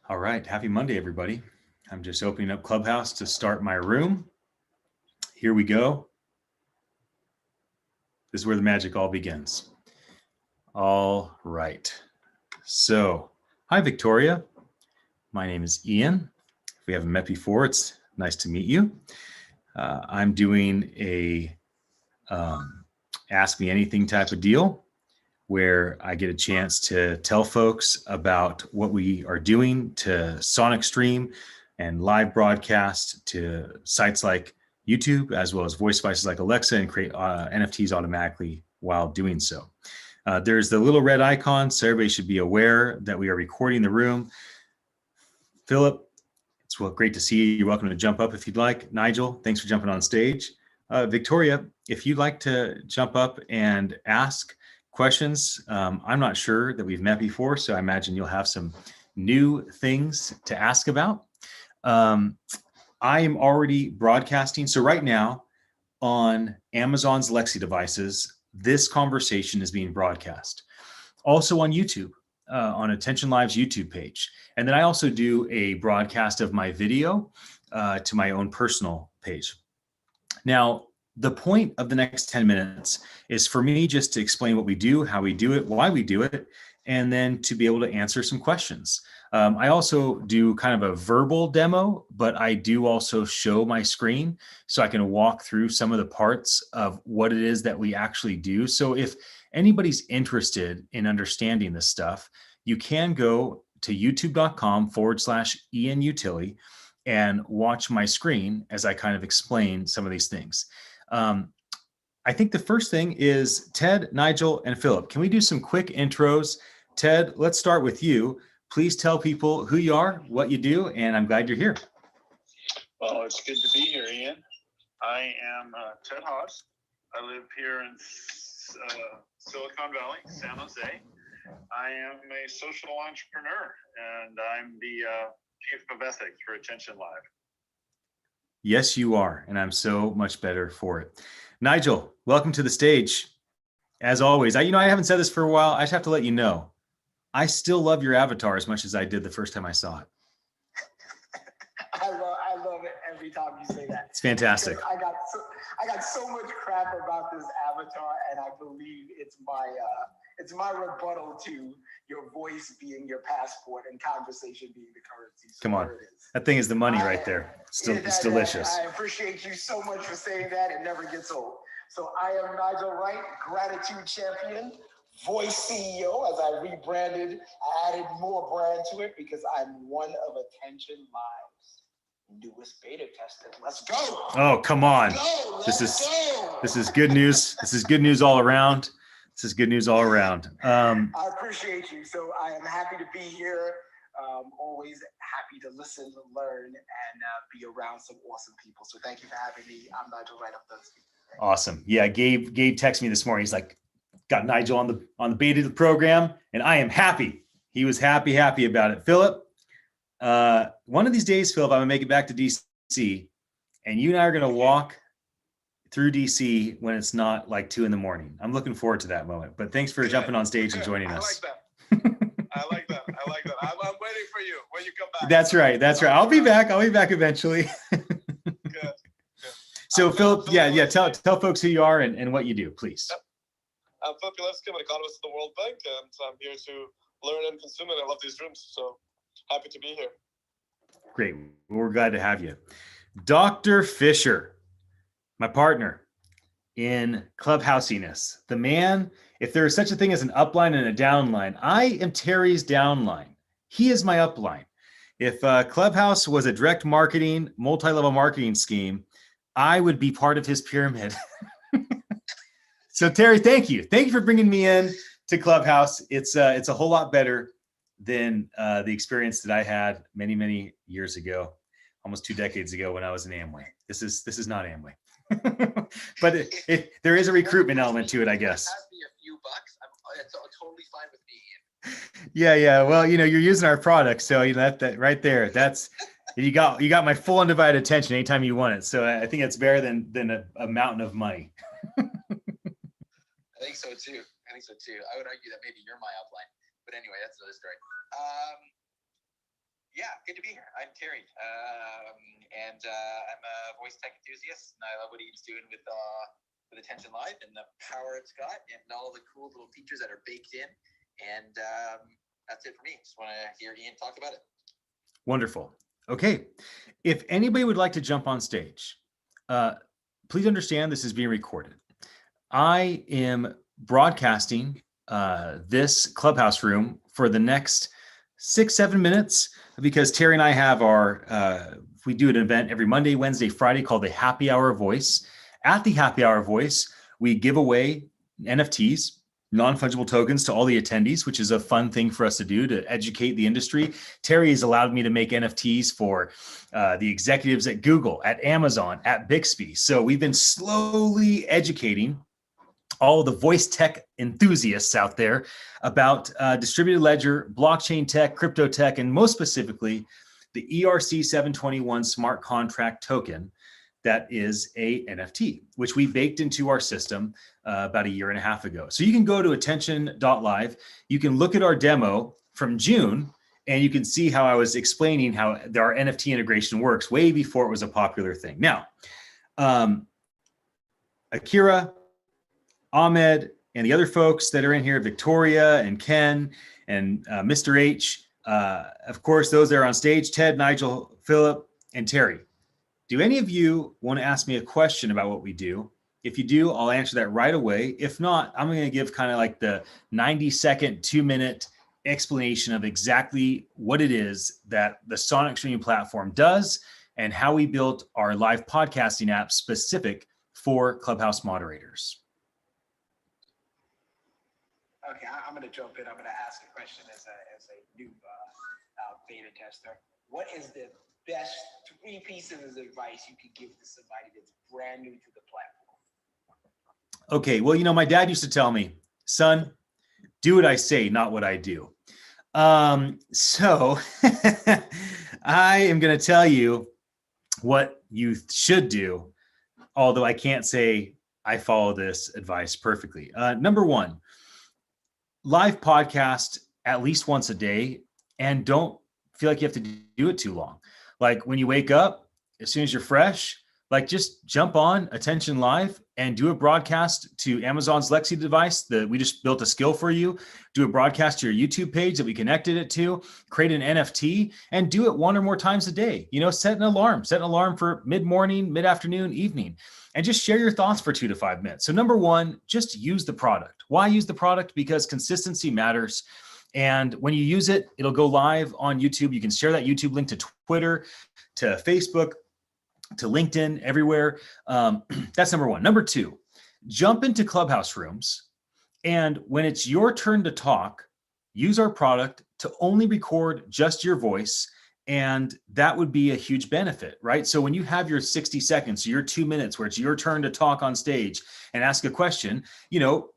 All right, happy Monday, everybody. I'm just opening up Clubhouse to start my room. Here we go. This is where the magic all begins. All right. So, hi, Victoria. My name is Ian. If we haven't met before, it's nice to meet you. I'm doing a Ask Me Anything type of deal where I get a chance to tell folks about what we are doing to Sonic Stream and live broadcast to sites like YouTube, as well as voice devices like Alexa, and create NFTs automatically while doing so. There's the little red icon, so everybody should be aware that we are recording the room. Philip, it's great to see you. You're welcome to jump up if you'd like. Nigel, thanks for jumping on stage. Victoria, if you'd like to jump up and ask questions, I'm not sure that we've met before, so I imagine you'll have some new things to ask about. I am already broadcasting. So right now on Amazon's Alexa devices, this conversation is being broadcast. Also on YouTube, on Attention Live's YouTube page. And then I also do a broadcast of my video to my own personal page. Now, the point of the next 10 minutes is for me just to explain what we do, how we do it, why we do it, and then to be able to answer some questions. I also do kind of a verbal demo, but I do also show my screen so I can walk through some of the parts of what it is that we actually do. So if anybody's interested in understanding this stuff, you can go to youtube.com/Ian Utility and watch my screen as I kind of explain some of these things. I think the first thing is Ted, Nigel, and Philip. Can we do some quick intros? Ted, let's start with you. Please tell people who you are, what you do, and I'm glad you're here. Well, it's good to be here, Ian. I am Ted Haas. I live here in Silicon Valley, San Jose. I am a social entrepreneur, and I'm the Chief of Ethics for Attention Live. Yes, you are, and I'm so much better for it. Nigel, welcome to the stage. As always, I haven't said this for a while. I just have to let you know, I still love your avatar as much as I did the first time I saw it. I love it every time you say that. It's fantastic. I got so much crap about this avatar, and I believe it's my rebuttal to your voice being your passport and conversation being the currency. So come on, that thing is the money right there. It's delicious. I appreciate you so much for saying that. It never gets old. So I am Nigel Wright, gratitude champion, voice CEO. As I rebranded, I added more brand to it because I'm one of Attention Live's newest beta testers. Let's go. Oh, come on. This is good news. This is good news all around. This is good news all around. I appreciate you. So I am happy to be here. Always happy to listen, to learn, and be around some awesome people. So thank you for having me. I'm Nigel Wright. I'm done speaking. Awesome. Yeah, Gabe texted me this morning. He's like, got Nigel on the beta of the program, and I am happy. He was happy about it. Philip, one of these days, Philip, I'm gonna make it back to DC, and you and I are gonna walk through DC when it's not like 2 a.m. I'm looking forward to that moment. But thanks for jumping on stage and joining us. I like that. I'm waiting for you when you come back. That's right. I'll be back eventually. Good. So Philip, tell folks who you are and what you do, please. I'm Philip Gilevsky. I'm an economist at the World Bank, and I'm here to learn and consume it. I love these rooms, so happy to be here. Great. We're glad to have you. Dr. Fisher, my partner in clubhousiness, the man, if there is such a thing as an upline and a downline, I am Terry's downline. He is my upline. If Clubhouse was a direct marketing, multi-level marketing scheme, I would be part of his pyramid. So Terry, thank you. Thank you for bringing me in to Clubhouse. It's a whole lot better than the experience that I had many, many years ago, almost 2 decades ago when I was in Amway. This is not Amway. But there is a recruitment element to it, I guess. Pass me a few bucks. It's totally fine with me. Yeah. Well, you're using our product, so that right there. That's you got my full undivided attention anytime you want it. So I think it's better than a mountain of money. I think so too. I would argue that maybe you're my upline, but anyway, that's another story. Yeah, good to be here. I'm Terry, and I'm a voice tech enthusiast, and I love what Ian's doing with Attention Live and the power it's got, and all the cool little features that are baked in. And that's it for me. Just want to hear Ian talk about it. Wonderful. Okay, if anybody would like to jump on stage, please understand this is being recorded. I am broadcasting this Clubhouse room for the next 6-7 minutes because Terry and I have we do an event every Monday, Wednesday, Friday called the Happy Hour Voice. At the Happy Hour Voice, we give away NFTs, non-fungible tokens, to all the attendees, which is a fun thing for us to do to educate the industry. Terry has allowed me to make NFTs for the executives at Google, at Amazon, at Bixby. So we've been slowly educating all the voice tech enthusiasts out there about distributed ledger, blockchain tech, crypto tech, and most specifically, the ERC 721 smart contract token that is a NFT, which we baked into our system about 1.5 years ago. So you can go to attn.live, you can look at our demo from June, and you can see how I was explaining how our NFT integration works way before it was a popular thing. Now, Akira, Ahmed, and the other folks that are in here, Victoria and Ken and Mr. H, of course, those that are on stage, Ted, Nigel, Philip, and Terry. Do any of you want to ask me a question about what we do? If you do, I'll answer that right away. If not, I'm going to give kind of like the 90-second, 2-minute explanation of exactly what it is that the Sonic Streaming Platform does and how we built our live podcasting app specific for Clubhouse moderators. Okay, I'm going to jump in. I'm going to ask a question as a new beta tester. What is the best 3 pieces of advice you could give to somebody that's brand new to the platform? Okay, well, my dad used to tell me, son, do what I say, not what I do. So I am going to tell you what you should do, although I can't say I follow this advice perfectly. Number 1, live podcast at least once a day, and don't feel like you have to do it too long. Like when you wake up, as soon as you're fresh, like just jump on Attention Live and do a broadcast to Amazon's Lexi device that we just built a skill for you. Do a broadcast to your YouTube page that we connected it to, create an NFT, and do it 1 or more times a day. Set an alarm for mid-morning, mid-afternoon, evening, and just share your thoughts for 2 to 5 minutes. So number 1, just use the product. Why use the product? Because consistency matters. And when you use it, it'll go live on YouTube. You can share that YouTube link to Twitter, to Facebook, to LinkedIn, everywhere. That's number 1. Number 2, jump into Clubhouse rooms. And when it's your turn to talk, use our product to only record just your voice. And that would be a huge benefit, right? So when you have your 60 seconds, your 2 minutes where it's your turn to talk on stage and ask a question,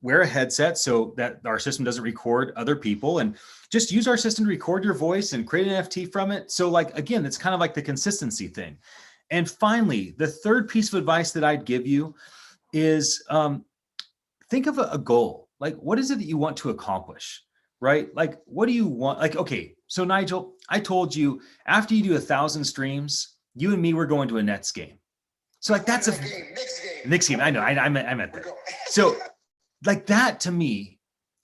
wear a headset so that our system doesn't record other people, and just use our system to record your voice and create an NFT from it. So again, it's kind of like the consistency thing. And finally, the third piece of advice that I'd give you is think of a goal. Like, what is it that you want to accomplish, right? Like, what do you want? Like, okay, so Nigel, I told you after you do 1,000 streams, you and me were going to a Nets game. So that's Knicks game. I know. I meant that. So that to me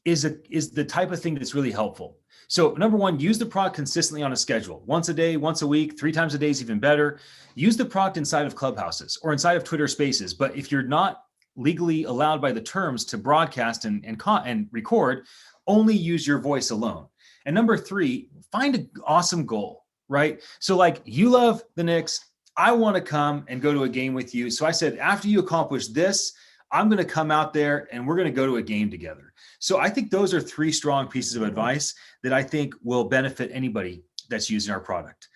is the type of thing that's really helpful. So number 1, use the product consistently on a schedule. Once a day, once a week, 3 times a day is even better. Use the product inside of Clubhouses or inside of Twitter Spaces. But if you're not legally allowed by the terms to broadcast and record, only use your voice alone. And number 3, find an awesome goal, right? So you love the Knicks. I want to come and go to a game with you. So I said, after you accomplish this, I'm going to come out there and we're going to go to a game together. So I think those are 3 strong pieces of advice that I think will benefit anybody that's using our product.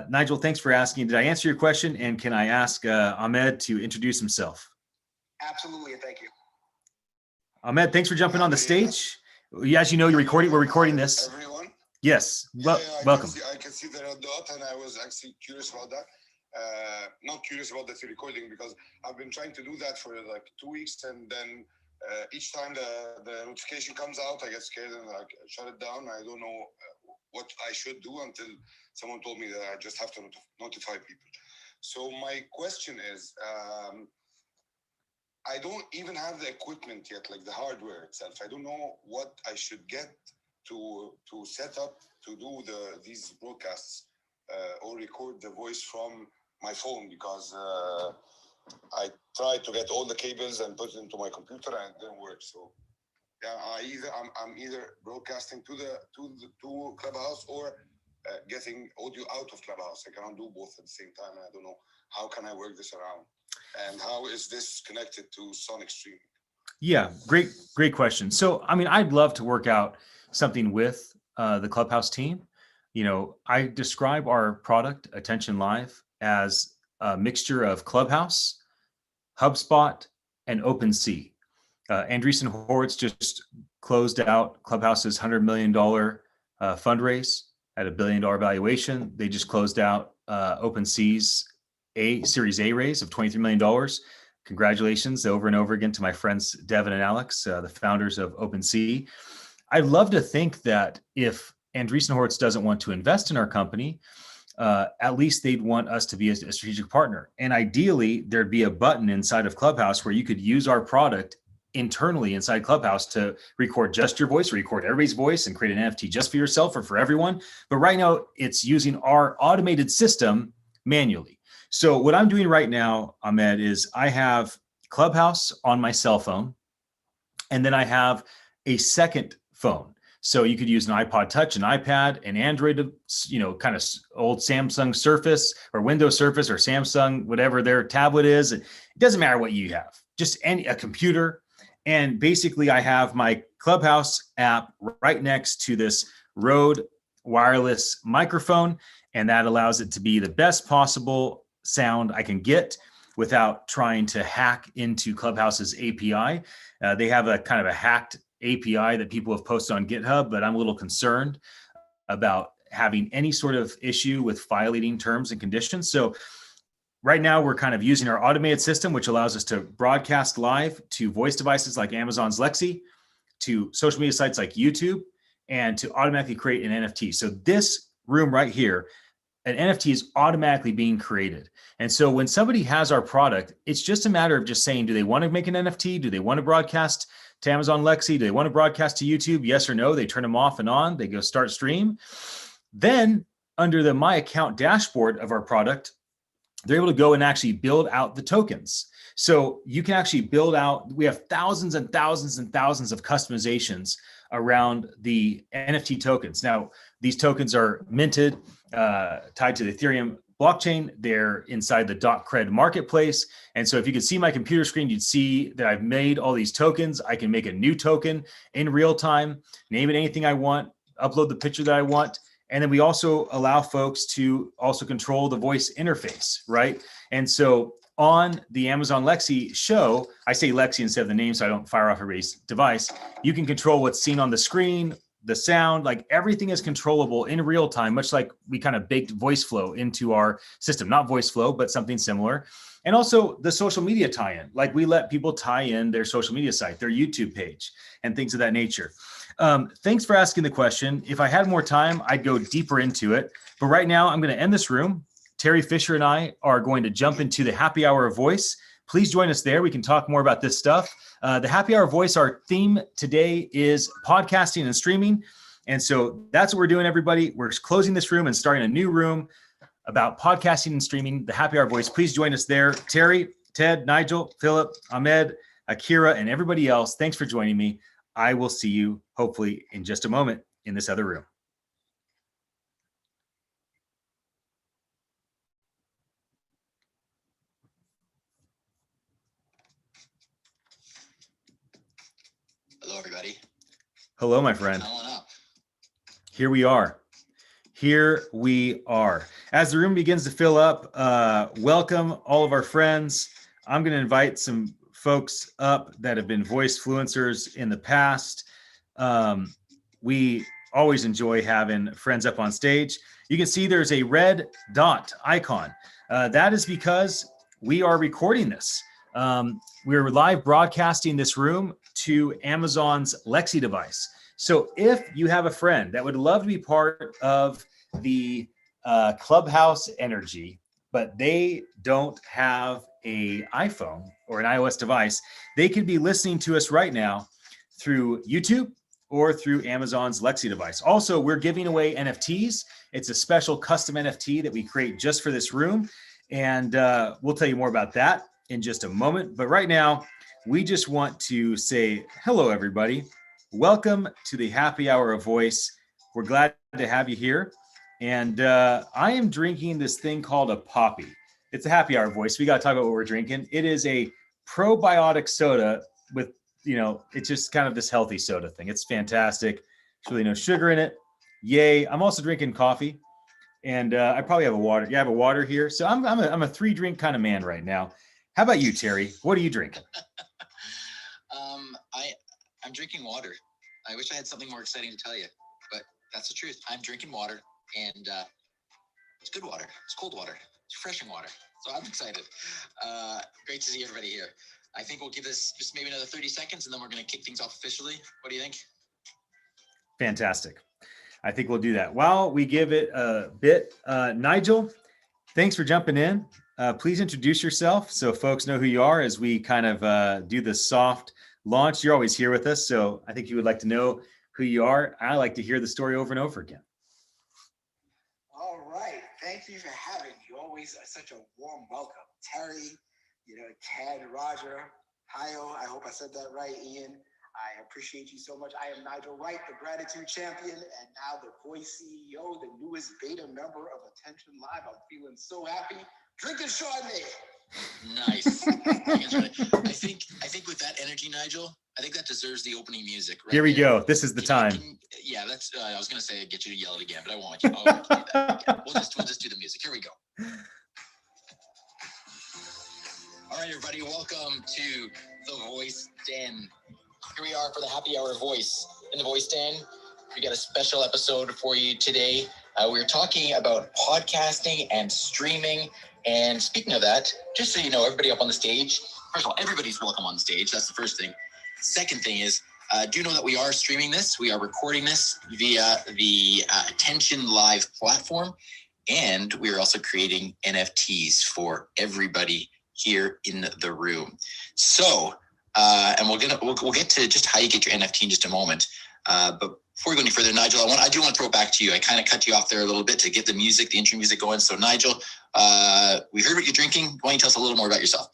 Nigel, thanks for asking. Did I answer your question? And can I ask Ahmed to introduce himself? Absolutely, and thank you. Ahmed, thanks for jumping on the stage. As you know, we're recording this. Everyone? Yes, welcome. I can see the red dot, and I was actually curious about that. Not curious about the recording because I've been trying to do that for 2 weeks, and then each time the notification comes out, I get scared and shut it down. I don't know what I should do until someone told me that I just have to notify people. So my question is, I don't even have the equipment yet, like the hardware itself. I don't know what I should get to set up to do these broadcasts or record the voice from my phone, because I tried to get all the cables and put it into my computer and it didn't work. So yeah, I'm either broadcasting to Clubhouse or getting audio out of Clubhouse. I cannot do both at the same time. And I don't know how can I work this around, and how is this connected to Sonic Streaming? Yeah, great question. So, I mean, I'd love to work out something with the Clubhouse team. You know, I describe our product, Attention Live, as a mixture of Clubhouse, HubSpot, and OpenSea. Andreessen Horowitz just closed out Clubhouse's $100 million fundraise at $1 billion valuation. They just closed out OpenSea's Series A raise of $23 million. Congratulations over and over again to my friends Devin and Alex, the founders of OpenSea. I'd love to think that if Andreessen Horowitz doesn't want to invest in our company, at least they'd want us to be a strategic partner. And ideally, there'd be a button inside of Clubhouse where you could use our product internally inside Clubhouse to record just your voice, record everybody's voice, and create an NFT just for yourself or for everyone. But right now, it's using our automated system manually. So what I'm doing right now, Ahmed, is I have Clubhouse on my cell phone, and then I have a second phone. So you could use an iPod Touch, an iPad, an Android, you know, kind of old Samsung Surface or Windows Surface or Samsung, whatever their tablet is. It doesn't matter what you have, just a computer. And basically I have my Clubhouse app right next to this Rode wireless microphone, and that allows it to be the best possible sound I can get without trying to hack into Clubhouse's API. They have a kind of a hacked API that people have posted on GitHub, but I'm a little concerned about having any sort of issue with violating terms and conditions. So right now we're kind of using our automated system, which allows us to broadcast live to voice devices like Amazon's Lexi, to social media sites like YouTube, and to automatically create an NFT. So this room right here, an NFT is automatically being created. And so when somebody has our product, it's just a matter of just saying, do they want to make an NFT? Do they want to broadcast to Amazon Lexi? Do they want to broadcast to YouTube? Yes or no? They turn them off and on. They go start stream. Then under the My Account dashboard of our product, they're able to go and actually build out the tokens. So you can actually build out, we have thousands and thousands and thousands of customizations around the NFT tokens. Now, these tokens are minted, tied to the Ethereum blockchain. They're inside the .cred marketplace. And so if you could see my computer screen, you'd see that I've made all these tokens. I can make a new token in real time, name it anything I want, upload the picture that I want. And then we also allow folks to also control the voice interface, right? And so on the Amazon Lexi show, I say Lexi instead of the name so I don't fire off everybody's device. You can control what's seen on the screen, the sound, like everything is controllable in real time, much like we kind of baked voice flow into our system, not voice flow, but something similar. And also the social media tie-in, like we let people tie in their social media site, their YouTube page, and things of that nature. Thanks for asking the question. If I had more time, I'd go deeper into it. But right now, I'm going to end this room. Terry Fisher and I are going to jump into the happy hour of voice. Please join us there. We can talk more about this stuff. The happy hour voice, our theme today is podcasting and streaming. And so that's what we're doing, everybody. We're closing this room and starting a new room about podcasting and streaming, the happy hour voice. Please join us there. Terry, Ted, Nigel, Philip, Ahmed, Akira, and everybody else, thanks for joining me. I will see you hopefully in just a moment in this other room. Hello, everybody. Hello, my friend. Here we are. Here we are. As the room begins to fill up, welcome all of our friends. I'm going to invite some folks up that have been voice fluencers in the past. We always enjoy having friends up on stage. You can see there's a red dot icon. That is because we are recording this. We're live broadcasting this room to Amazon's Lexi device. So if you have a friend that would love to be part of the Clubhouse energy, but they don't have a iPhone or an iOS device, they could be listening to us right now through YouTube or through Amazon's Lexi device. Also, we're giving away NFTs. It's a special custom NFT that we create just for this room. And we'll tell you more about that in just a moment. But right now, we just want to say hello, everybody. Welcome to the Happy Hour of Voice. We're glad to have you here. And I am drinking this thing called a Poppy. It's a Happy Hour Voice. We got to talk about what we're drinking. It is a probiotic soda with, it's just kind of this healthy soda thing. It's fantastic. There's really no sugar in it. Yay. I'm also drinking coffee. And I probably have a water. Yeah, I have a water here. So I'm a 3-drink kind of man right now. How about you, Terry? What are you drinking? I'm drinking water. I wish I had something more exciting to tell you, but that's the truth. I'm drinking water, and it's good water. It's cold water. It's refreshing water. So I'm excited. Great to see everybody here. I think we'll give this just maybe another 30 seconds, and then we're going to kick things off officially. What do you think? Fantastic. I think we'll do that. While we give it a bit, Nigel, thanks for jumping in. Please introduce yourself so folks know who you are as we kind of do the soft launch. You're always here with us, so I think you would like to know who you are. I like to hear the story over and over again. All right. Thank you for having me. Always such a warm welcome. Terry, Ted, Roger, Hayo, I hope I said that right, Ian. I appreciate you so much. I am Nigel Wright, the Gratitude Champion, and now the Voice CEO, the newest beta member of Attention Live. I'm feeling so happy. Drinking Chardonnay. Nice. I think with that energy, Nigel, I think that deserves the opening music. Right Here we there. go. This is the time. Yeah, that's. I was gonna say get you to yell it again, but I won't want you. I won't want you to do that again. We'll just do the music. Here we go. All right, everybody, welcome to the Voice Den. Here we are for the Happy Hour Voice. In the Voice Den, we got a special episode for you today. We're talking about podcasting and streaming. And speaking of that, just so you know, everybody up on the stage, first of all, everybody's welcome on stage. That's the first thing. Second thing is, do know that we are streaming this. We are recording this via the Attention Live platform. And we are also creating NFTs for everybody here in the room. So, and we'll get to just how you get your NFT in just a moment. But before we go any further, Nigel, I do want to throw it back to you. I kind of cut you off there a little bit to get the music, the intro music going. So, Nigel, we heard what you're drinking. Why don't you tell us a little more about yourself?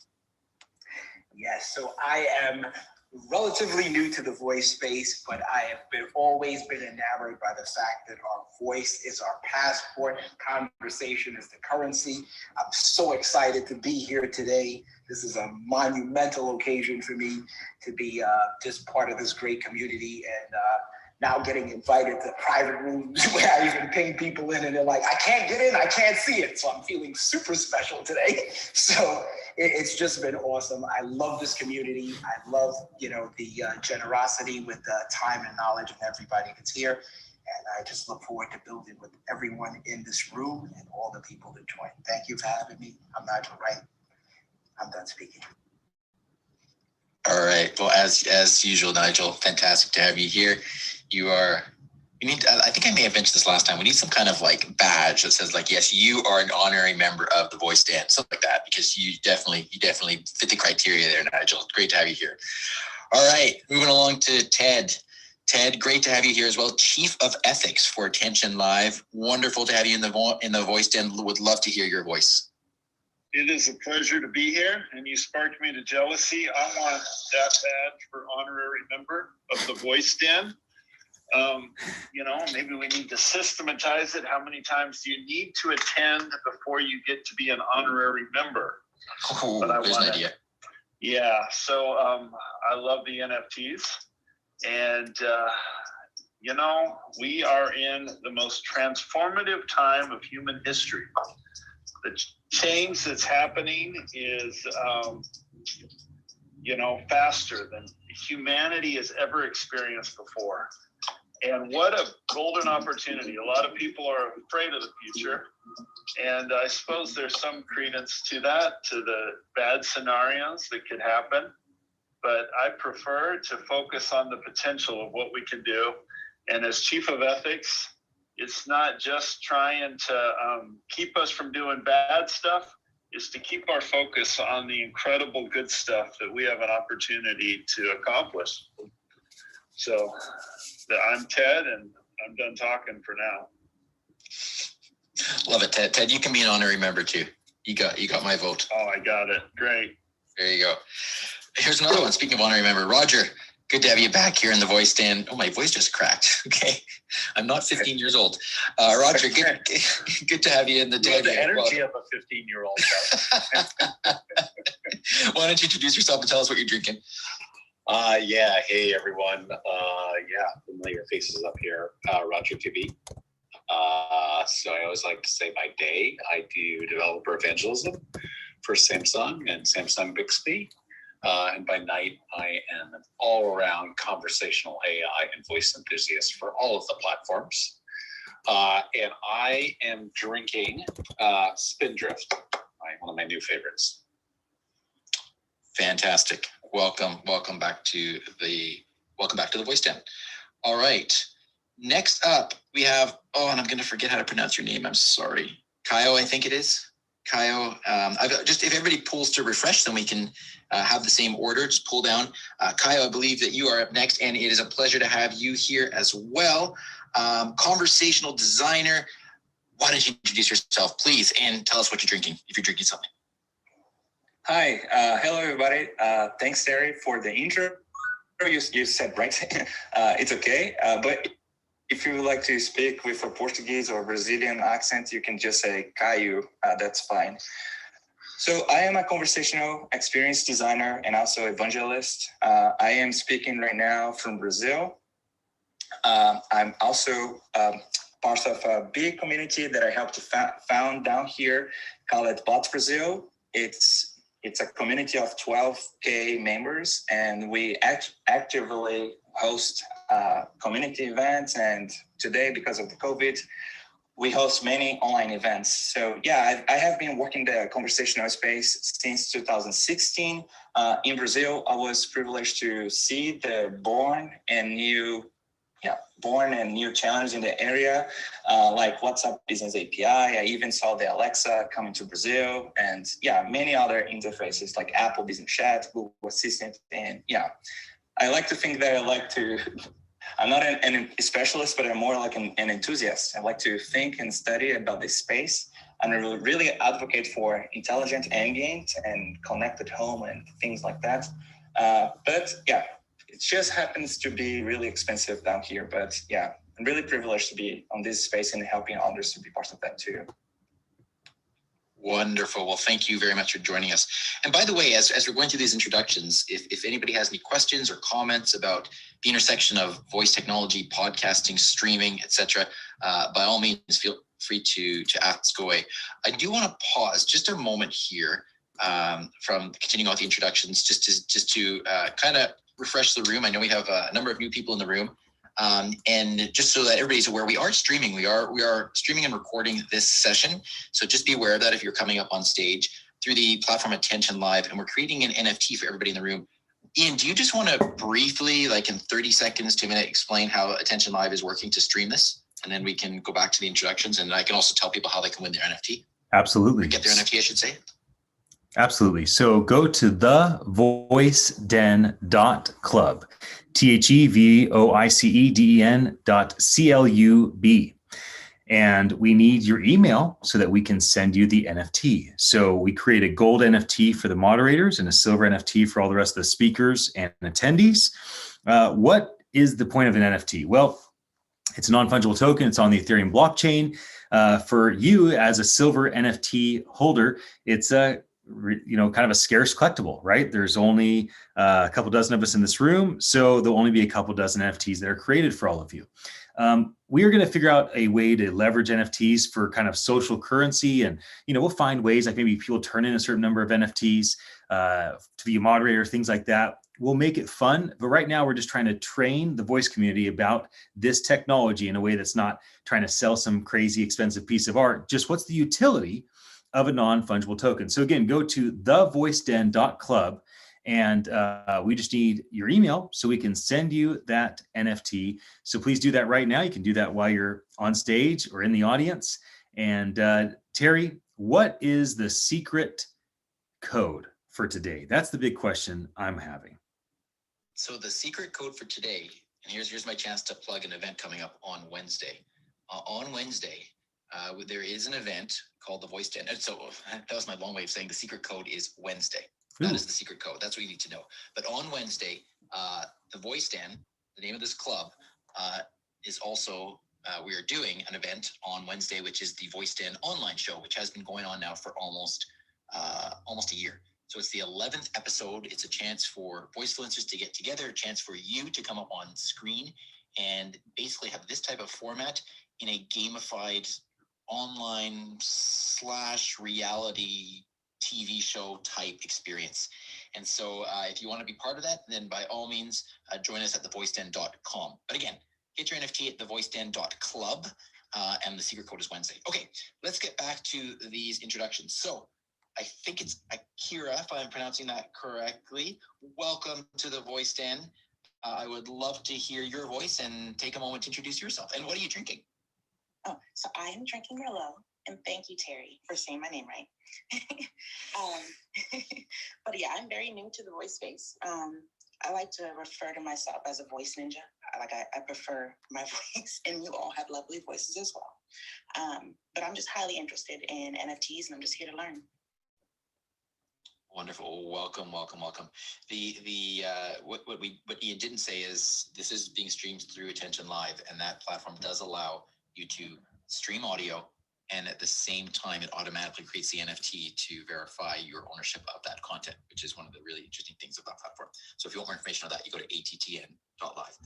Yes, so I am relatively new to the voice space, but I have always been enamored by the fact that our voice is our passport, conversation is the currency. I'm so excited to be here today. This is a monumental occasion for me to be just part of this great community, and now getting invited to private rooms where I even ping people in and they're like, I can't get in, I can't see it. So I'm feeling super special today. So it's just been awesome. I love this community. I love, the generosity with the time and knowledge of everybody that's here. And I just look forward to building with everyone in this room and all the people that join. Thank you for having me. I'm Nigel Wright. I'm done speaking. All right. Well, as usual, Nigel, fantastic to have you here. I think I may have mentioned this last time. We need some kind of like badge that says like, yes, you are an honorary member of the Voice Den, something like that, because you definitely fit the criteria there, Nigel. It's great to have you here. All right. Moving along to Ted. Ted, great to have you here as well. Chief of Ethics for Attention Live. Wonderful to have you in the Voice Den. Would love to hear your voice. It is a pleasure to be here, and you sparked me to jealousy. I want that badge for honorary member of the Voice Den. Maybe we need to systematize it. How many times do you need to attend before you get to be an honorary member? Oh, there's an idea. Yeah, so I love the NFTs, and we are in the most transformative time of human history. The change that's happening is, faster than humanity has ever experienced before. And what a golden opportunity. A lot of people are afraid of the future. And I suppose there's some credence to that, to the bad scenarios that could happen. But I prefer to focus on the potential of what we can do. And as chief of ethics, it's not just trying to keep us from doing bad stuff, it's to keep our focus on the incredible good stuff that we have an opportunity to accomplish. So I'm Ted, and I'm done talking for now. Love it, Ted. Ted, you can be an honorary member too. You got my vote. Oh, I got it. Great. There you go. Here's another one. Speaking of honorary member, Roger, good to have you back here in the voice stand. Oh, my voice just cracked. Okay. I'm not 15 years old. Roger, good to have you in the You have the energy of a 15-year-old. Why don't you introduce yourself and tell us what you're drinking? Yeah. Hey, everyone. Yeah, familiar faces up here. Roger TV. So I always like to say by day, I do developer evangelism for Samsung and Samsung Bixby. And by night, I am an all-around conversational AI and voice enthusiast for all of the platforms. And I am drinking Spindrift, one of my new favorites. Fantastic. Welcome back to the voice stand. All right. Next up, we have, and I'm going to forget how to pronounce your name. I'm sorry. Kaio, I think it is. Kaio. Just if everybody pulls to refresh, then we can have the same order. Just pull down. Kaio, I believe that you are up next, and it is a pleasure to have you here as well. Conversational designer. Why don't you introduce yourself, please, and tell us what you're drinking, if you're drinking something. Hi. Hello, everybody. Thanks, Terry, for the intro. You said right. It's okay. But if you would like to speak with a Portuguese or Brazilian accent, you can just say Caio. That's fine. So I am a conversational experience designer and also evangelist. I am speaking right now from Brazil. I'm also part of a big community that I helped to found down here called Bots Brazil. It's a community of 12K members, and we actively host community events. And today, because of the COVID, we host many online events. So yeah, I have been working the conversational space since 2016. In Brazil, I was privileged to see the born and new challenges in the area, like WhatsApp Business API. I even saw the Alexa coming to Brazil, and yeah, many other interfaces like Apple Business Chat, Google Assistant, and yeah, I like to think that I'm not an specialist, but I'm more like an enthusiast. I like to think and study about this space, and I really advocate for intelligent ambient and connected home and things like that. But yeah, it just happens to be really expensive down here. But yeah, I'm really privileged to be on this space and helping others to be part of that too. Wonderful. Well, thank you very much for joining us. And by the way, as we're going through these introductions, if anybody has any questions or comments about the intersection of voice technology, podcasting, streaming, etc., by all means, feel free to ask away. I do want to pause just a moment here from continuing on with the introductions, just to kind of refresh the room. I know we have a number of new people in the room. And just so that everybody's aware, we are streaming. We are streaming and recording this session. So just be aware of that if you're coming up on stage through the platform attn.live, and we're creating an NFT for everybody in the room. Ian, do you just want to briefly, like in 30 seconds to a minute, explain how attn.live is working to stream this? And then we can go back to the introductions, and I can also tell people how they can win their NFT. Absolutely. Or get their NFT, I should say. Absolutely. So go to thevoiceden.club, thevoiceden.club. And we need your email so that we can send you the NFT. So we create a gold NFT for the moderators and a silver NFT for all the rest of the speakers and attendees. What is the point of an NFT? Well, it's a non-fungible token. It's on the Ethereum blockchain. For you as a silver NFT holder, it's a kind of a scarce collectible, right? There's only a couple dozen of us in this room, so there'll only be a couple dozen NFTs that are created for all of you. We are going to figure out a way to leverage NFTs for kind of social currency, and we'll find ways like maybe people turn in a certain number of NFTs to be a moderator, things like that. We'll make it fun, but right now we're just trying to train the voice community about this technology in a way that's not trying to sell some crazy expensive piece of art. Just what's the utility of a non-fungible token. So again, go to thevoiceden.club And we just need your email so we can send you that NFT. So please do that right now. You can do that while you're on stage or in the audience. And Terry, what is the secret code for today? That's the big question I'm having. So the secret code for today, and here's my chance to plug an event coming up on Wednesday. On Wednesday, there is an event called the Voice Den. So that was my long way of saying the secret code is Wednesday. That is the secret code. That's what you need to know. But on Wednesday, the Voice Den, the name of this club, is also, we are doing an event on Wednesday, which is the Voice Den online show, which has been going on now for almost a year. So it's the 11th episode. It's a chance for voice influencers to get together, a chance for you to come up on screen and basically have this type of format in a gamified online / reality TV show type experience. And so if you want to be part of that, then by all means, join us at thevoiceden.com. But again, get your NFT at thevoiceden.club, and the secret code is Wednesday. Okay, let's get back to these introductions. So I think it's Akira, if I'm pronouncing that correctly. Welcome to the Voice Den. I would love to hear your voice and take a moment to introduce yourself. And what are you drinking? Oh, so I am drinking Merlot, and thank you, Terry, for saying my name right. But yeah, I'm very new to the voice space. I like to refer to myself as a voice ninja. I prefer my voice, and you all have lovely voices as well. But I'm just highly interested in NFTs, and I'm just here to learn. Wonderful. Welcome. What Ian didn't say is this is being streamed through Attention Live, and that platform does allow you to stream audio, and at the same time, it automatically creates the NFT to verify your ownership of that content, which is one of the really interesting things of that platform. So if you want more information on that, you go to attn.live.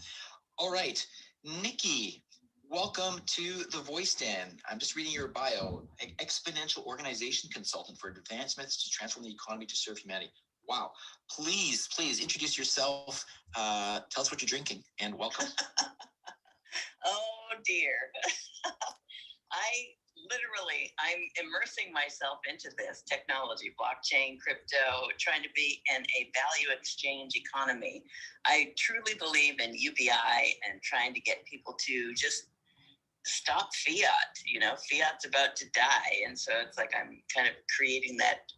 All right, Nikki, welcome to the Voice Den. I'm just reading your bio. Exponential organization consultant for advancements to transform the economy to serve humanity. Wow. Please introduce yourself. Tell us what you're drinking, and welcome. Oh dear. I'm immersing myself into this technology, blockchain, crypto, trying to be in a value exchange economy. I truly believe in UBI and trying to get people to just stop fiat. Fiat's about to die. And so it's like I'm kind of creating that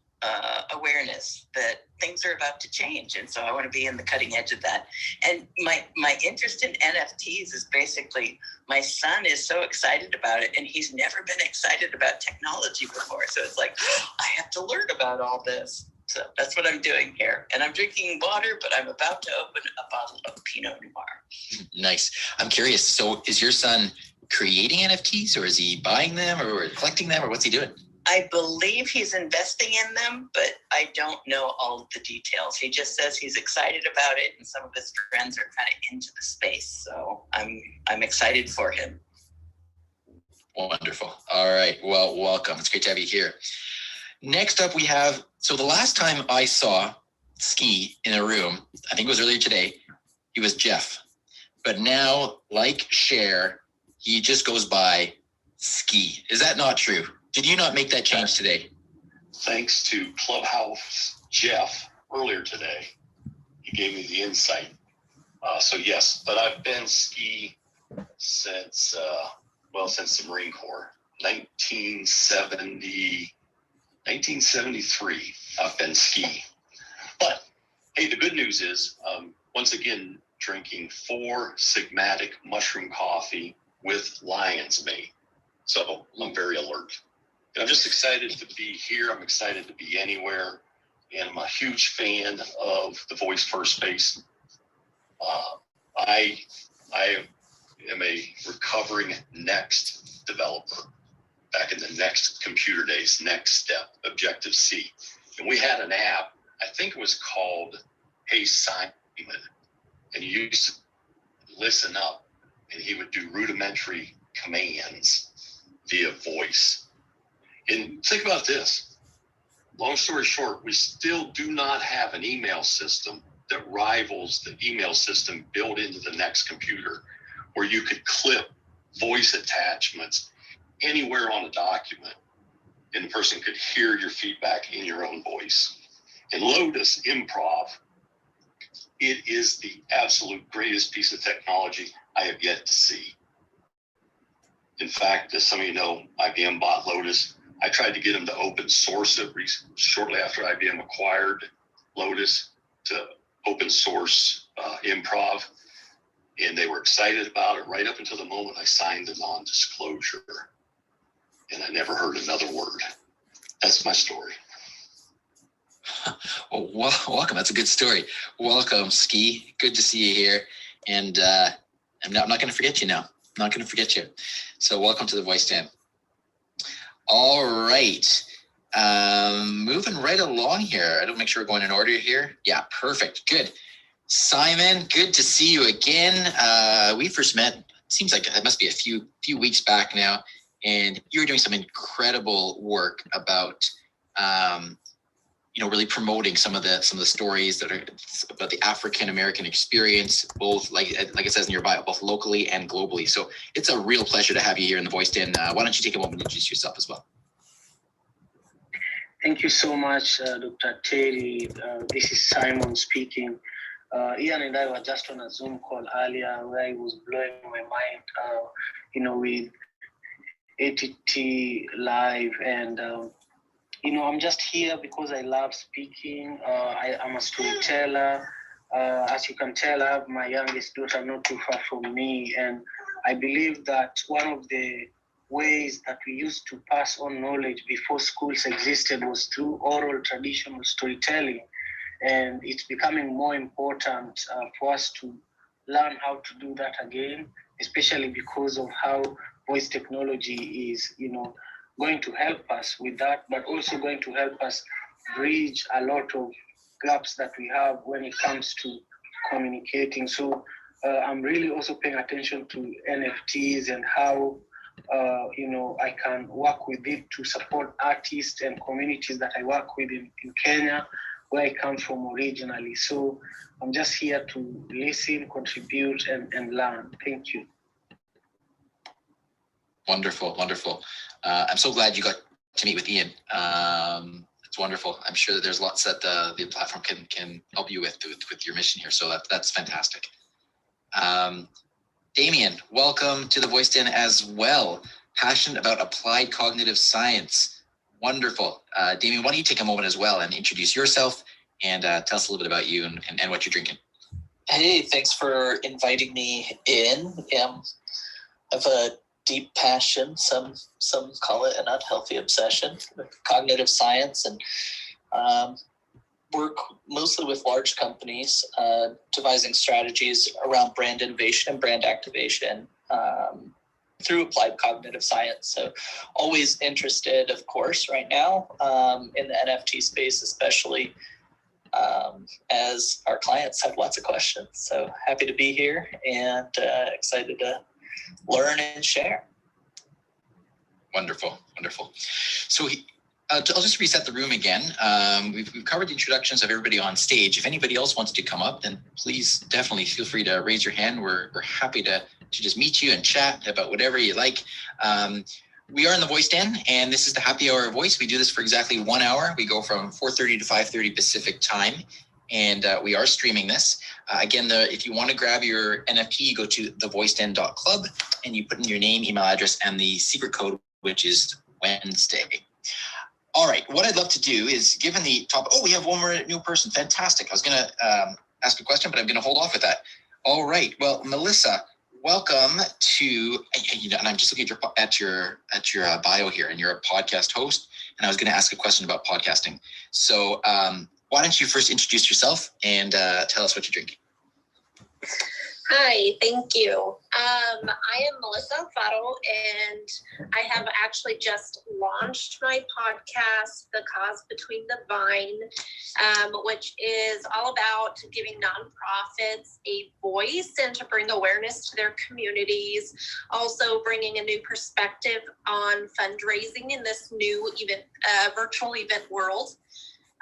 awareness that things are about to change. And so I want to be in the cutting edge of that. And my interest in NFTs is basically my son is so excited about it, and he's never been excited about technology before. So it's like, I have to learn about all this. So that's what I'm doing here. And I'm drinking water, but I'm about to open a bottle of Pinot Noir. Nice. I'm curious. So is your son creating NFTs, or is he buying them, or collecting them, or what's he doing? I believe he's investing in them, but I don't know all of the details. He just says he's excited about it, and some of his friends are kind of into the space. So I'm excited for him. Wonderful. All right. Well, welcome. It's great to have you here. Next up, we have, so the last time I saw Ski in a room, I think it was earlier today, he was Jeff. But now, like Cher, he just goes by Ski. Is that not true? Did you not make that change today? Thanks to Clubhouse Jeff earlier today. He gave me the insight. So yes, but I've been Ski since the Marine Corps. 1973, I've been Ski. But hey, the good news is, once again, drinking 4 Sigmatic mushroom coffee with lion's mane. So I'm very alert. And I'm just excited to be here. I'm excited to be anywhere. And I'm a huge fan of the Voice First Space. I am a recovering Next developer. Back in the Next computer days, Next Step, Objective C. And we had an app, I think it was called Hey Simon. And you used to listen up, and he would do rudimentary commands via voice. And think about this. Long story short, we still do not have an email system that rivals the email system built into the Next computer, where you could clip voice attachments anywhere on a document, and the person could hear your feedback in your own voice. And Lotus Improv It is the absolute greatest piece of technology I have yet to see. In fact, as some of you know, IBM bought Lotus. I tried to get them to open source it shortly after IBM acquired Lotus to open source Improv. And they were excited about it right up until the moment I signed the non-disclosure. And I never heard another word. That's my story. Well, welcome. That's a good story. Welcome, Ski. Good to see you here. And I'm not going to forget you now. I'm not going to forget you. So welcome to the Voice Den. All right. Moving right along here. I don't make sure we're going in order here. Yeah, perfect. Good. Simon, good to see you again. We first met, it seems like it must be a few weeks back now. And you were doing some incredible work about really promoting some of the stories that are about the African American experience, both like it says in your bio, both locally and globally. So it's a real pleasure to have you here in the Voice Den. Why don't you take a moment and introduce yourself as well? Thank you so much, Dr. Terry. This is Simon speaking. Ian and I were just on a Zoom call earlier where I was blowing my mind, with attn.live and I'm just here because I love speaking. I'm a storyteller. As you can tell, I have my youngest daughter not too far from me. And I believe that one of the ways that we used to pass on knowledge before schools existed was through oral traditional storytelling. And it's becoming more important for us to learn how to do that again, especially because of how voice technology is, going to help us with that, but also going to help us bridge a lot of gaps that we have when it comes to communicating. So I'm really also paying attention to NFTs and how, I can work with it to support artists and communities that I work with in Kenya, where I come from originally. So I'm just here to listen, contribute, and learn. Thank you. Wonderful, wonderful. I'm so glad you got to meet with Ian. It's wonderful. I'm sure that there's lots that the platform can help you with your mission here. So that's fantastic. Damien, welcome to the Voice Den as well. Passionate about applied cognitive science. Wonderful. Damien, why don't you take a moment as well and introduce yourself and tell us a little bit about you and what you're drinking. Hey, thanks for inviting me in. I have a deep passion, some call it an unhealthy obsession with cognitive science, and work mostly with large companies, devising strategies around brand innovation and brand activation through applied cognitive science. So always interested, of course, right now in the NFT space, especially as our clients have lots of questions. So happy to be here and excited to learn and share. Wonderful, wonderful. So I'll just reset the room again. We've covered the introductions of everybody on stage. If anybody else wants to come up, then please definitely feel free to raise your hand. We're happy to just meet you and chat about whatever you like. We are in the Voice Den, and this is the Happy Hour of Voice. We do this for exactly 1 hour. We go from 4:30 to 5:30 Pacific time, and we are streaming this. Again, if you want to grab your NFT, you go to thevoiceden.club, and you put in your name, email address, and the secret code, which is Wednesday. All right, what I'd love to do is, given the topic, we have one more new person. Fantastic. I was going to ask a question, but I'm going to hold off with that. All right, well, Melissa, welcome to, and I'm just looking at your bio here, and you're a podcast host, and I was going to ask a question about podcasting. So why don't you first introduce yourself and tell us what you're drinking? Hi, thank you. I am Melissa Faro, and I have actually just launched my podcast, The Cause Between the Vine, which is all about giving nonprofits a voice and to bring awareness to their communities. Also bringing a new perspective on fundraising in this new virtual event world.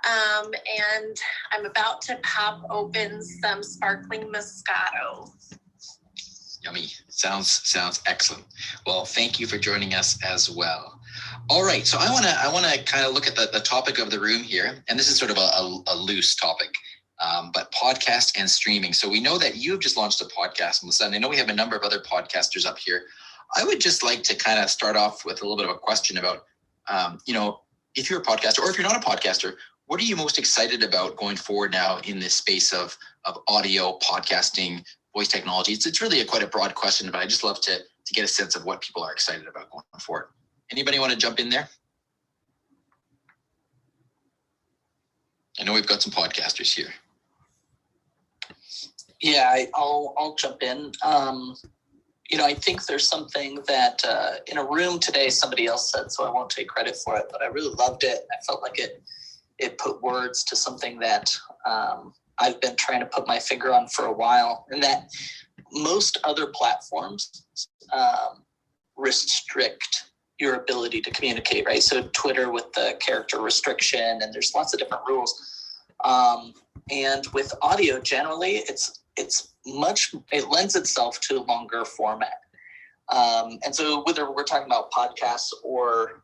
And I'm about to pop open some sparkling Moscato. Yummy. Sounds excellent. Well, thank you for joining us as well. All right, so I want to kind of look at the topic of the room here, and this is sort of a loose topic. but podcast and streaming. So we know that you've just launched a podcast, Melissa, and I know we have a number of other podcasters up here. I would just like to kind of start off with a little bit of a question about, if you're a podcaster or if you're not a podcaster, what are you most excited about going forward now in this space of audio, podcasting, voice technology? It's really quite a broad question, but I just love to get a sense of what people are excited about going forward. Anybody want to jump in there? I know we've got some podcasters here. Yeah, I'll jump in. I think there's something that in a room today, somebody else said, so I won't take credit for it, but I really loved it. I felt like it put words to something that I've been trying to put my finger on for a while, and that most other platforms restrict your ability to communicate, right? So Twitter with the character restriction, and there's lots of different rules. And with audio, generally, it lends itself to a longer format. And so whether we're talking about podcasts or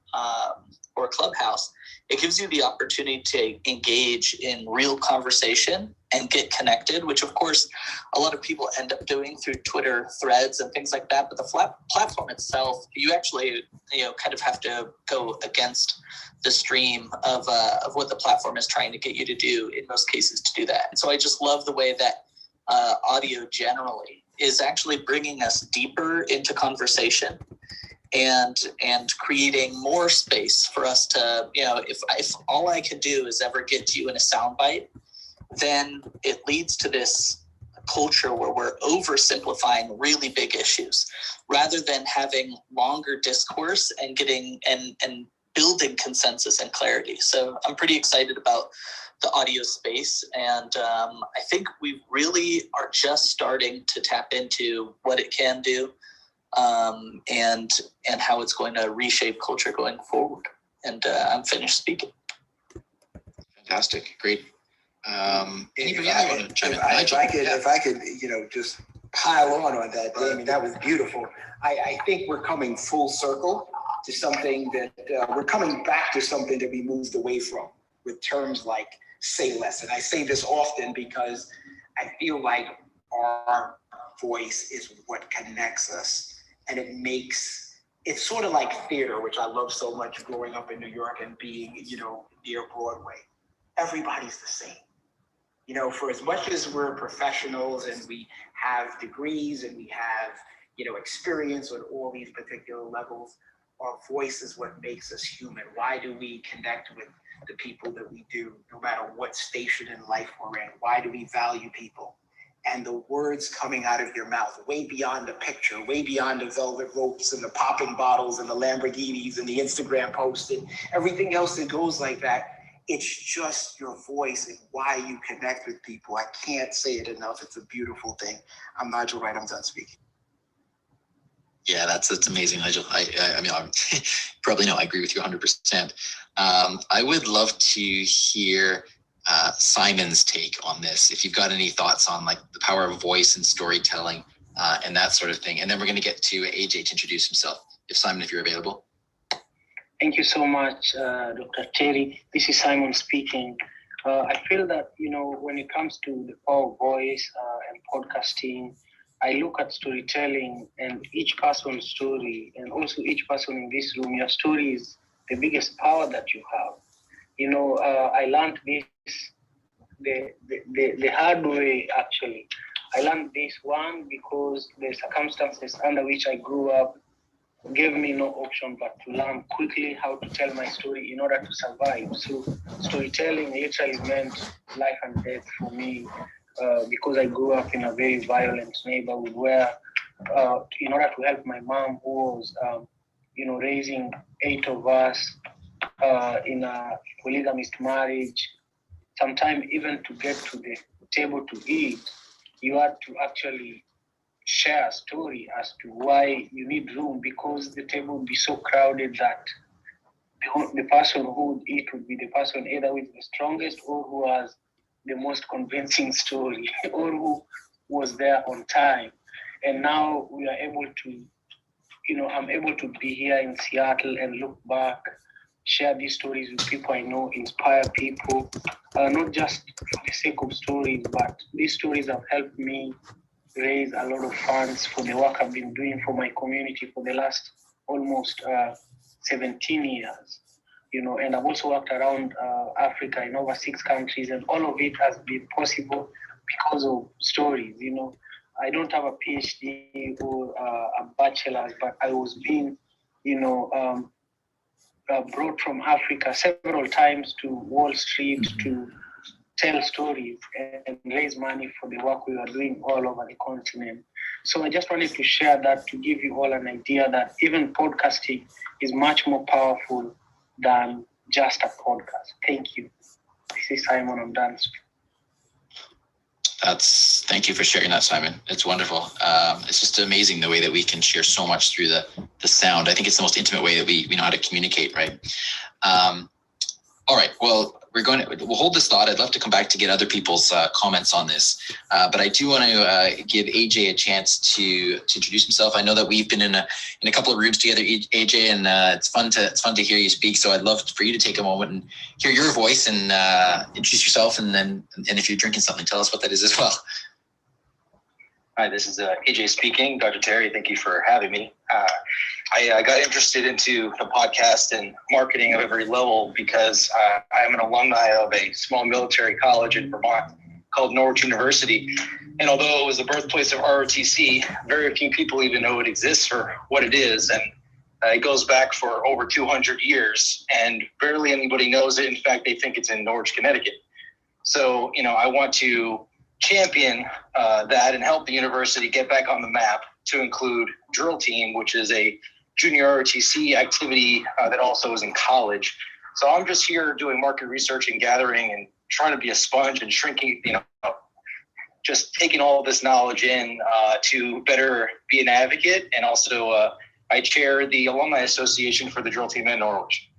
Clubhouse, it gives you the opportunity to engage in real conversation and get connected, which of course a lot of people end up doing through Twitter threads and things like that. But the platform itself, you actually kind of have to go against the stream of what the platform is trying to get you to do in most cases to do that. And so I just love the way that audio generally is actually bringing us deeper into conversation and creating more space for us to, if all I can do is ever get to you in a soundbite, then it leads to this culture where we're oversimplifying really big issues rather than having longer discourse and getting and building consensus and clarity. So I'm pretty excited about the audio space, and I think we really are just starting to tap into what it can do, and how it's going to reshape culture going forward. And I'm finished speaking. Fantastic, great. Anybody want to chime in? If I could, just pile on that, Damien, that was beautiful. I think we're coming full circle to something that we're coming back to something that we moved away from with terms like say less. And I say this often because I feel like our voice is what connects us, and it's sort of like theater, which I love so much growing up in New York and being, near Broadway. Everybody's the same. For as much as we're professionals and we have degrees and we have, experience on all these particular levels, our voice is what makes us human. Why do we connect with the people that we do, no matter what station in life we're in? Why do we value people? And the words coming out of your mouth, way beyond the picture, way beyond the velvet ropes and the popping bottles and the Lamborghinis and the Instagram posts and everything else that goes like that. It's just your voice and why you connect with people. I can't say it enough. It's a beautiful thing. I'm Nigel Wright. I'm done speaking. Yeah, that's amazing, Nigel. I mean, probably know I agree with you 100%. I would love to hear Simon's take on this. If you've got any thoughts on like the power of voice and storytelling and that sort of thing. And then we're going to get to AJ to introduce himself. Simon, if you're available. Thank you so much, Dr. Terry. This is Simon speaking. I feel that, when it comes to the power of voice and podcasting, I look at storytelling and each person's story, and also each person in this room, your story is the biggest power that you have. I learned this the hard way, actually. I learned this one because the circumstances under which I grew up gave me no option but to learn quickly how to tell my story in order to survive. So storytelling literally meant life and death for me because I grew up in a very violent neighborhood where in order to help my mom, who was raising 8 of us in a polygamist marriage, sometimes even to get to the table to eat, you had to actually share a story as to why you need room, because the table would be so crowded that the person who would eat would be the person either with the strongest or who has the most convincing story or who was there on time. And now we are able to, I'm able to be here in Seattle and look back share these stories with people I know, inspire people, not just for the sake of stories, but these stories have helped me raise a lot of funds for the work I've been doing for my community for the last almost 17 years. And I've also worked around Africa in over 6 countries, and all of it has been possible because of stories. I don't have a PhD or a bachelor's, but I was being, brought from Africa several times to Wall Street to tell stories and raise money for the work we are doing all over the continent. So I just wanted to share that to give you all an idea that even podcasting is much more powerful than just a podcast. Thank you. This is Simon. I'm done. Thank you for sharing that, Simon. It's wonderful. It's just amazing the way that we can share so much through the sound. I think it's the most intimate way that we know how to communicate, right? All right. Well, we'll hold this thought. I'd love to come back to get other people's comments on this, but I do want to give AJ a chance to introduce himself. I know that we've been in a couple of rooms together, AJ, and it's fun to hear you speak. So I'd love for you to take a moment and hear your voice and introduce yourself, and if you're drinking something, tell us what that is as well. Hi, this is AJ speaking. Dr. Terry, thank you for having me. I got interested into the podcast and marketing of every level because I'm an alumni of a small military college in Vermont called Norwich University. And although it was the birthplace of ROTC, very few people even know it exists or what it is. And it goes back for over 200 years and barely anybody knows it. In fact, they think it's in Norwich, Connecticut. So, I want to champion that and help the university get back on the map to include Drill Team, which is a junior ROTC activity that also is in college. So I'm just here doing market research and gathering and trying to be a sponge and shrinking, just taking all of this knowledge in to better be an advocate. And also I chair the Alumni Association for the Drill Team in Norwich.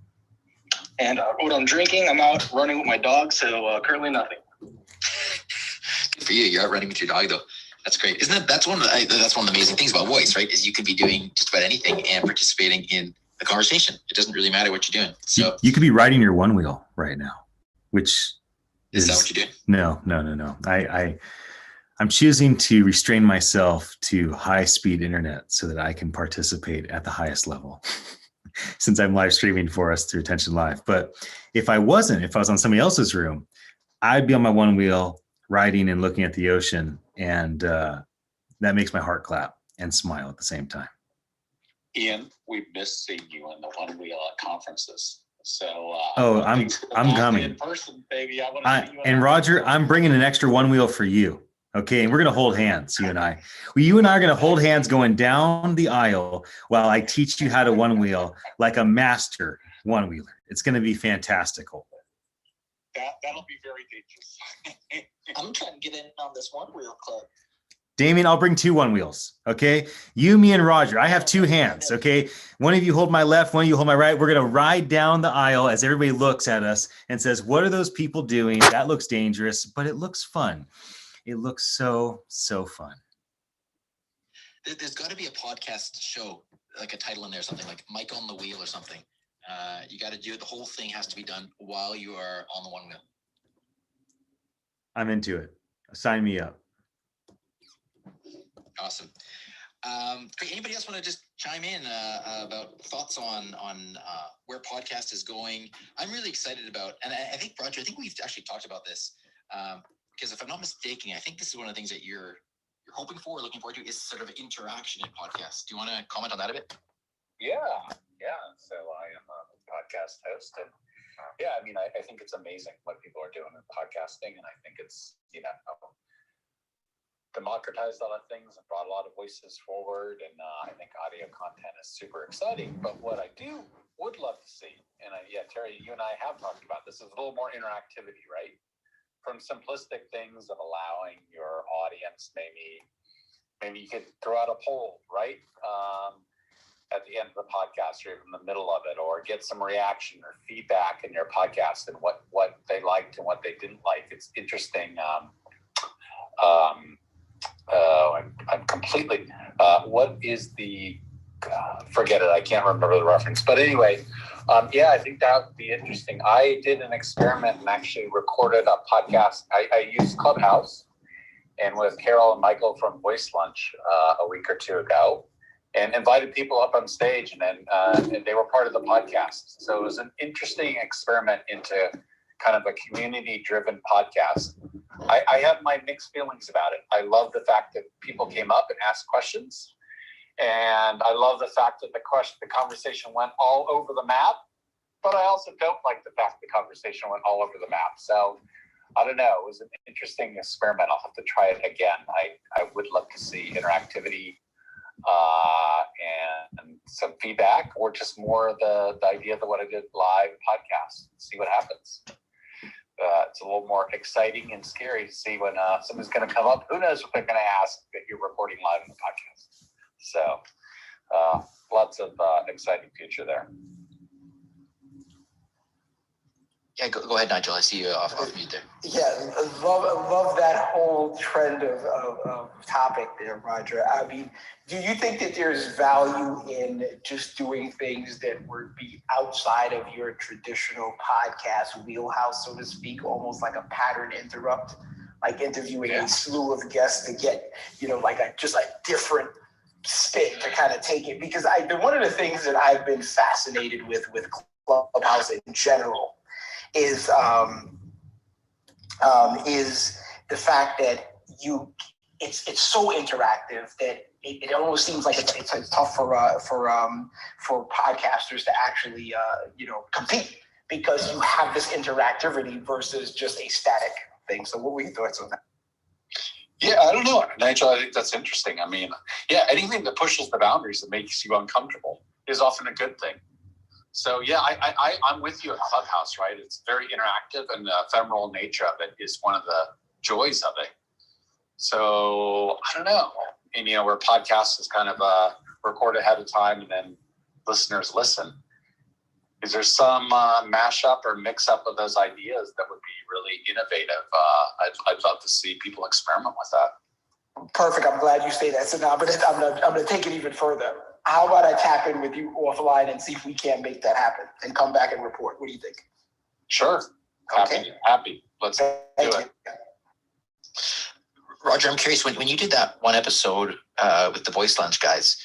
And what I'm drinking, I'm out running with my dog, so currently nothing. Good for you. You're out running with your dog, though. That's great. That's one of the amazing things about voice, right? Is you could be doing just about anything and participating in the conversation. It doesn't really matter what you're doing. So you could be riding your one wheel right now, which is that what you're doing? No. I'm choosing to restrain myself to high speed internet so that I can participate at the highest level since I'm live streaming for us through Attention Live. But if I was on somebody else's room, I'd be on my one wheel riding and looking at the ocean, and that makes my heart clap and smile at the same time. Ian, we've missed seeing you on the one wheel at conferences. So I'm coming in person, baby. I want to see you. And Roger, I'm bringing an extra one wheel for you. Okay, and we're gonna hold hands, you and I. You and I are gonna hold hands going down the aisle while I teach you how to one wheel like a master one wheeler. It's gonna be fantastical. That'll be very dangerous. I'm trying to get in on this one wheel club. Damien, I'll bring 2 one wheels. Okay, you, me, and Roger. I have 2 hands. Okay, one of you hold my left, one of you hold my right. We're gonna ride down the aisle as everybody looks at us and says, "What are those people doing? That looks dangerous, but it looks fun. It looks so fun." There's got to be a podcast show, like a title in there, something like Mike on the Wheel or something. You got to do it. The whole thing has to be done while you are on the one wheel. I'm into it. Sign me up. Awesome. Great. Anybody else want to just chime in about thoughts on where podcast is going? I'm really excited about, and I think, Roger, I think we've actually talked about this because if I'm not mistaken, I think this is one of the things that you're hoping for, or looking forward to, is sort of interaction in podcasts. Do you want to comment on that a bit? Yeah. So I am a podcast host, and I think it's amazing what people are doing in podcasting, and I think it's democratized a lot of things and brought a lot of voices forward, and I think audio content is super exciting. But what I would love to see, and Terry, you and I have talked about this, is a little more interactivity, right? From simplistic things of allowing your audience, maybe you could throw out a poll, right? At the end of the podcast or even in the middle of it, or get some reaction or feedback in your podcast and what they liked and what they didn't like. It's interesting. I'm completely, what is the, forget it, I can't remember the reference. But anyway, Yeah, I think that would be interesting. I did an experiment and actually recorded a podcast. I used Clubhouse and with Carol and Michael from Voice Lunch a week or two ago, and invited people up on stage, and then and they were part of the podcast. So it was an interesting experiment into kind of a community-driven podcast. I have my mixed feelings about it. I love the fact that people came up and asked questions. And I love the fact that the conversation went all over the map, but I also don't like the fact the conversation went all over the map. So I don't know. It was an interesting experiment. I'll have to try it again. I would love to see interactivity and some feedback, or just more the idea of what I did live podcast. See what happens. It's a little more exciting and scary to see when someone's going to come up. Who knows what they're going to ask that you're recording live in the podcast. So lots of exciting future there. Yeah, go ahead, Nigel. I see you off mute there. Yeah, love that whole trend of topic there, Roger. I mean, do you think that there's value in just doing things that would be outside of your traditional podcast wheelhouse, so to speak, almost like a pattern interrupt, like interviewing a slew of guests to get, like just a different spin to kind of take it? Because one of the things that I've been fascinated with Clubhouse in general is the fact that it's so interactive that it almost seems like it's tough for podcasters to actually compete, because you have this interactivity versus just a static thing. So what were your thoughts on that? Yeah, I don't know, Nigel. I think that's interesting. I mean, yeah, anything that pushes the boundaries that makes you uncomfortable is often a good thing. So yeah, I'm with you at Clubhouse, right? It's very interactive, and the ephemeral nature of it is one of the joys of it. So I don't know, and where podcasts is kind of record ahead of time and then listeners listen. Is there some mashup or mix up of those ideas that would be really innovative? I'd love to see people experiment with that. Perfect. I'm glad you say that. So now I'm gonna take it even further. How about I tap in with you offline and see if we can make that happen and come back and report? What do you think? Sure. Okay. Happy. Let's do it. Roger, I'm curious, when you did that one episode with the Voice Lunch guys,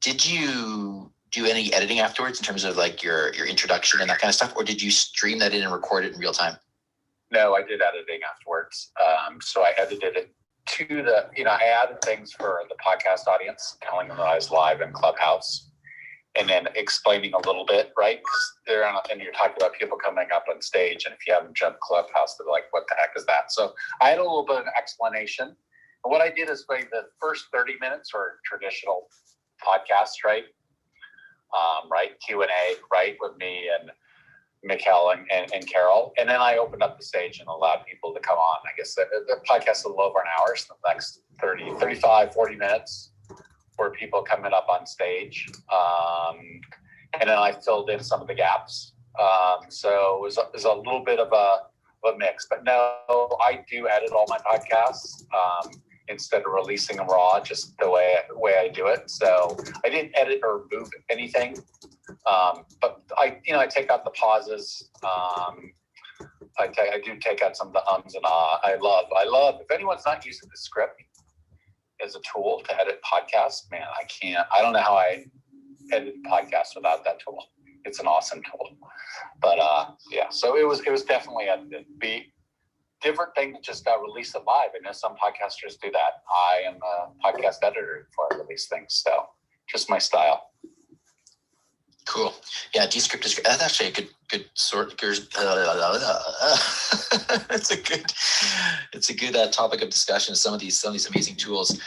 did you do any editing afterwards in terms of like your introduction and that kind of stuff, or did you stream that in and record it in real time? No, I did editing afterwards. So I edited it to the, I added things for the podcast audience, telling them that I was live in Clubhouse, and then explaining a little bit, right? And you're talking about people coming up on stage, and if you haven't jumped Clubhouse, they're like, what the heck is that? So I had a little bit of an explanation. And what I did is the first 30 minutes were traditional podcasts, right? Right, Q&A, right, with me and Mikkel and Carol. And then I opened up the stage and allowed people to come on. I guess the podcast is a little over an hour, so the next 35, 40 minutes were people coming up on stage. And then I filled in some of the gaps. So it was a little bit of a mix. But no, I do edit all my podcasts. Instead of releasing them raw, just the way I do it. So I didn't edit or move anything, but I take out the pauses. I do take out some of the ums and ahs. I love. If anyone's not using the script as a tool to edit podcasts, man, I don't know how I edit podcasts without that tool. It's an awesome tool. But yeah, so it was definitely edited. Different thing to just release it live. I know some podcasters do that. I am a podcast editor before I release things, so just my style. Cool. Yeah, Descript is that's actually a good sort. It's a good topic of discussion. Some of these amazing tools.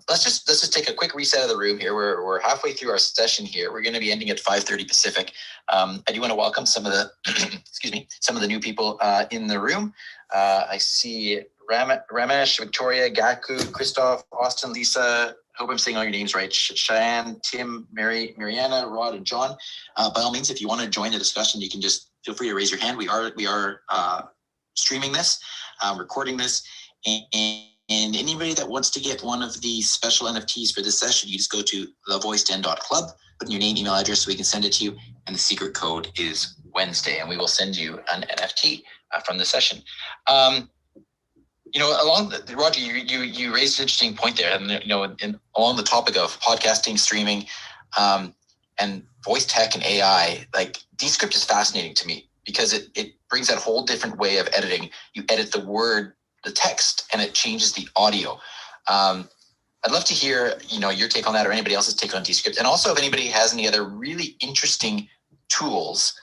Let's just take a quick reset of the room here. We're halfway through our session here. We're going to be ending at 5:30 Pacific. I do want to welcome some of the some of the new people in the room. I see Ramesh, Victoria, Gaku, Christoph, Austin, Lisa. Hope I'm saying all your names right. Cheyenne, Tim, Mariana, Rod, and John. By all means, if you want to join the discussion, you can just feel free to raise your hand. We are streaming this, recording this, and anybody that wants to get one of the special NFTs for this session, you just go to thevoiceden.club, put in your name, email address, so we can send it to you. and the secret code is Wednesday, and we will send you an NFT from the session. Roger, you raised an interesting point there, and along the topic of podcasting, streaming, and voice tech and AI, like Descript is fascinating to me because it brings that whole different way of editing. You edit the text, and it changes the audio. I'd love to hear, your take on that or anybody else's take on Descript. And also if anybody has any other really interesting tools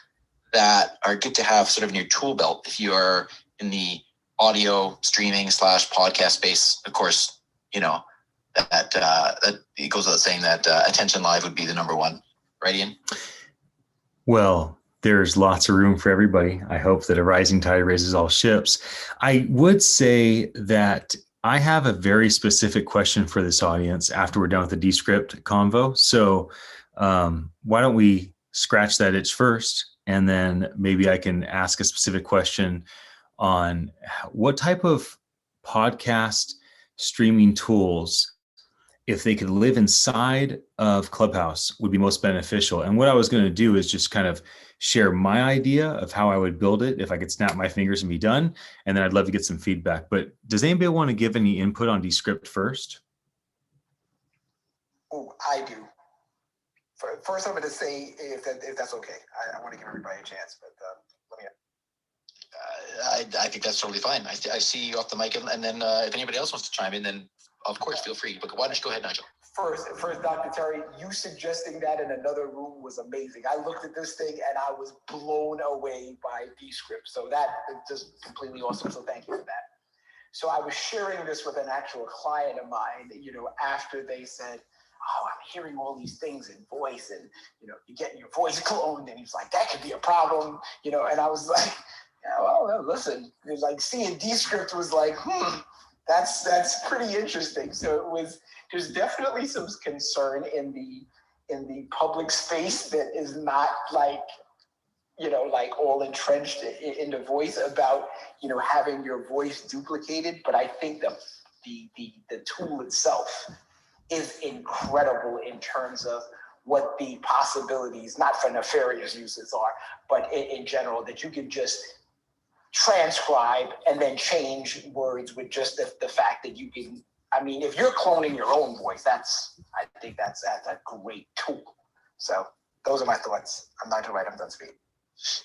that are good to have sort of in your tool belt if you are in the audio streaming / podcast space. Of course, that it goes without saying that Attention Live would be the number one, right, Ian? Well, there's lots of room for everybody. I hope that a rising tide raises all ships. I would say that I have a very specific question for this audience after we're done with the Descript convo. So why don't we scratch that itch first, and then maybe I can ask a specific question on what type of podcast streaming tools, if they could live inside of Clubhouse, would be most beneficial. And what I was going to do is just kind of share my idea of how I would build it if I could snap my fingers and be done. And then I'd love to get some feedback. But does anybody want to give any input on Descript first? Oh, I do. First, I'm going to say, if that's okay, I want to give everybody a chance, but let me know. I think that's totally fine. I see you off the mic, and then if anybody else wants to chime in, then of course feel free. But why don't you go ahead, Nigel? First, Dr. Terry, you suggesting that in another room was amazing. I looked at this thing and I was blown away by Descript. So that is just completely awesome. So thank you for that. So I was sharing this with an actual client of mine, after they said, oh, I'm hearing all these things in voice, and you're getting your voice cloned, and he's like, that could be a problem, and I was like, yeah, well, listen, it was like seeing Descript was like, that's pretty interesting. So there's definitely some concern in the public space that is not like all entrenched in the voice about having your voice duplicated. But I think the tool itself is incredible in terms of what the possibilities, not for nefarious uses, are, but in general, that you can just transcribe and then change words with just the fact that you can. I mean, if you're cloning your own voice, I think that's a great tool. So those are my thoughts. I'm Nigel Wright. I'm done speaking.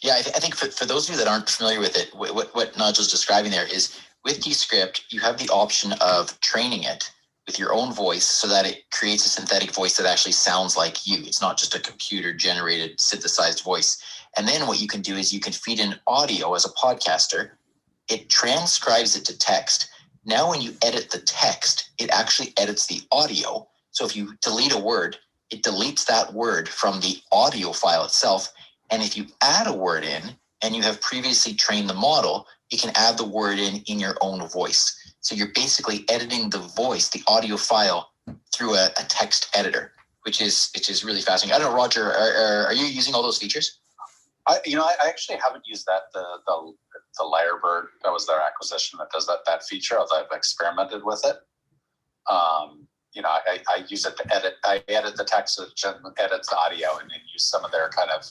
Yeah, I think for those of you that aren't familiar with it, what Nigel's describing there is with Descript, you have the option of training it with your own voice so that it creates a synthetic voice that actually sounds like you. It's not just a computer generated synthesized voice. And then what you can do is you can feed in audio as a podcaster. It transcribes it to text. Now, when you edit the text, it actually edits the audio. So if you delete a word, it deletes that word from the audio file itself. And if you add a word in and you have previously trained the model, you can add the word in your own voice. So you're basically editing the voice, the audio file, through a text editor, which is really fascinating. I don't know, Roger, are you using all those features? I actually haven't used that. The Lyrebird, that was their acquisition that does that feature. I've experimented with it. I use it to edit. I edit the text, and edits the audio, and then use some of their kind of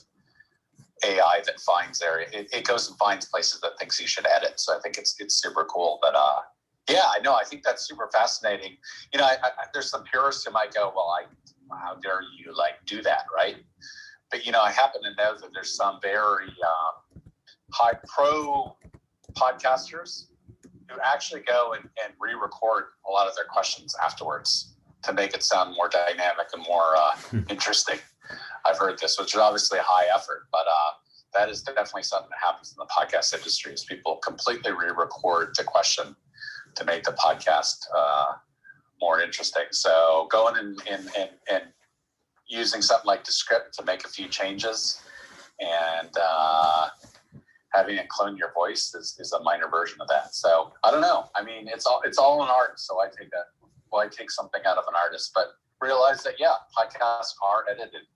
AI that finds there. It goes and finds places that thinks you should edit. So I think it's super cool. But yeah, I know. I think that's super fascinating. There's some purists who might go, well, how dare you do that, right? But I happen to know that there's some very high pro podcasters who actually go and re-record a lot of their questions afterwards to make it sound more dynamic and more interesting. I've heard this, which is obviously a high effort, but that is definitely something that happens in the podcast industry, is people completely re-record the question to make the podcast more interesting. So going and using something like Descript to make a few changes and having it clone your voice is a minor version of that. So I don't know. I mean, it's all an art. So I take something out of an artist, but realize that, yeah, podcasts are edited,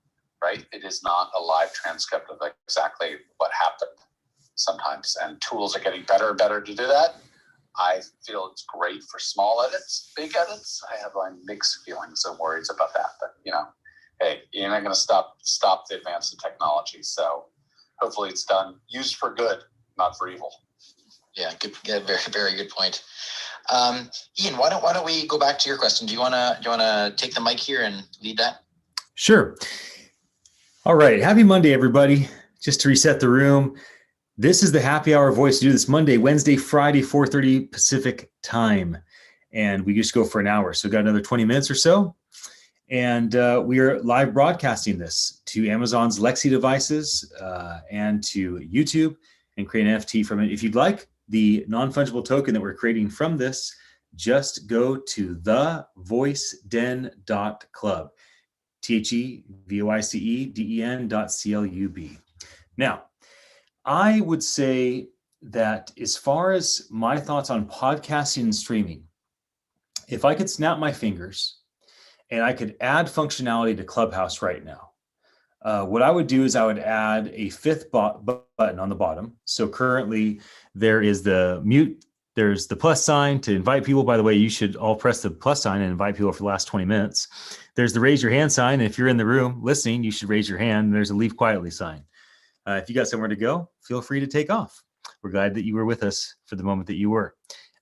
right? It is not a live transcript of exactly what happened sometimes. And tools are getting better and better to do that. I feel it's great for small edits, big edits. I have mixed feelings and worries about that, but hey, you're not going to stop the advance of technology. So hopefully it's used for good, not for evil. Yeah, good. Yeah, very, very good point. Ian, why don't we go back to your question? Do you wanna take the mic here and lead that? Sure. All right. Happy Monday, everybody. Just to reset the room, this is the happy hour voice. To do this Monday, Wednesday, Friday, 4:30 Pacific time, and we just go for an hour. So we've got another 20 minutes or so, and we are live broadcasting this to Amazon's Lexi devices and to YouTube, and create an NFT from it. If you'd like the non-fungible token that we're creating from this, just go to thevoiceden.club, thevoiceden.club. Now, I would say that as far as my thoughts on podcasting and streaming, if I could snap my fingers and I could add functionality to Clubhouse right now, what I would do is I would add a fifth button on the bottom. So currently there is the mute, there's the plus sign to invite people. By the way, you should all press the plus sign and invite people for the last 20 minutes. There's the raise your hand sign. And if you're in the room listening, you should raise your hand. There's a leave quietly sign. If you got somewhere to go, feel free to take off. We're glad that you were with us for the moment that you were.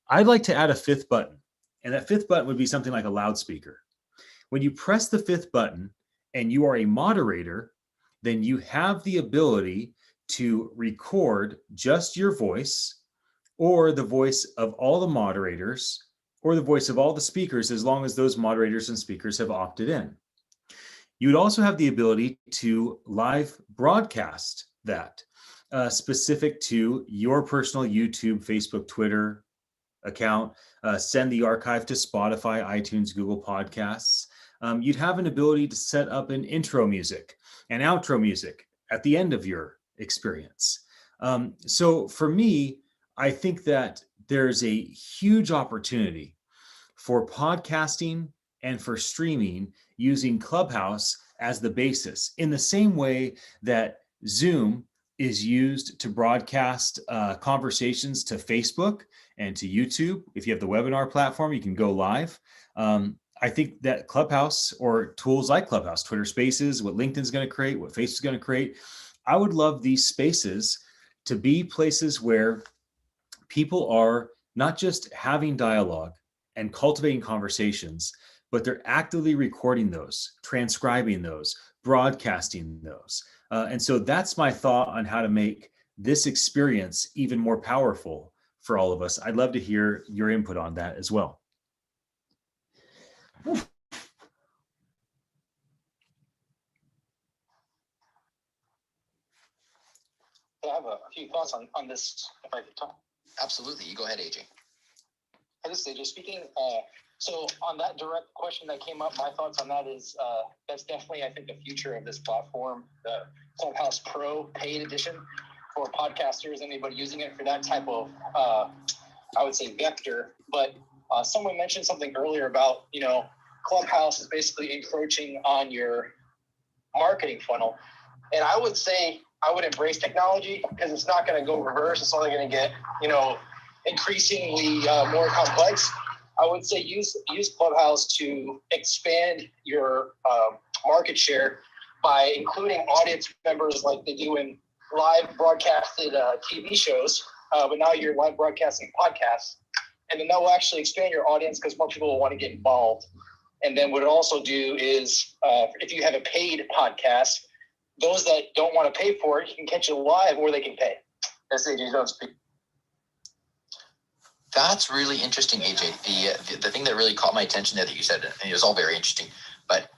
I'd like to add a fifth button. And that fifth button would be something like a loudspeaker. When you press the fifth button and you are a moderator, then you have the ability to record just your voice or the voice of all the moderators or the voice of all the speakers, as long as those moderators and speakers have opted in. You would also have the ability to live broadcast that specific to your personal YouTube, Facebook, Twitter account, send the archive to Spotify, iTunes, Google Podcasts. You'd have an ability to set up an intro music and outro music at the end of your experience. So for me, I think that there's a huge opportunity for podcasting and for streaming using Clubhouse as the basis, in the same way that Zoom is used to broadcast conversations to Facebook and to YouTube. If you have the webinar platform, you can go live. I think that Clubhouse, or tools like Clubhouse, Twitter Spaces, what LinkedIn's going to create, what Facebook is going to create, I would love these spaces to be places where people are not just having dialogue and cultivating conversations, but they're actively recording those, transcribing those, broadcasting those. And so that's my thought on how to make this experience even more powerful for all of us. I'd love to hear your input on that as well. I have a few thoughts on this, if I could talk. Absolutely. You go ahead, AJ. This is AJ speaking. So on that direct question that came up, my thoughts on that is that's definitely, I think, the future of this platform, the Clubhouse Pro paid edition for podcasters, anybody using it for that type of, I would say, vector. But someone mentioned something earlier about, Clubhouse is basically encroaching on your marketing funnel. And I would say I would embrace technology, because it's not going to go reverse. It's only going to get, increasingly more complex. I would say use Clubhouse to expand your market share by including audience members like they do in live broadcasted TV shows, but now you're live broadcasting podcasts. And then that will actually expand your audience, because more people will want to get involved. And then what it also do is, if you have a paid podcast, those that don't want to pay for it, you can catch it live, or they can pay. That's AJ don't speak. That's really interesting, AJ. The thing that really caught my attention there that you said, and it was all very interesting, but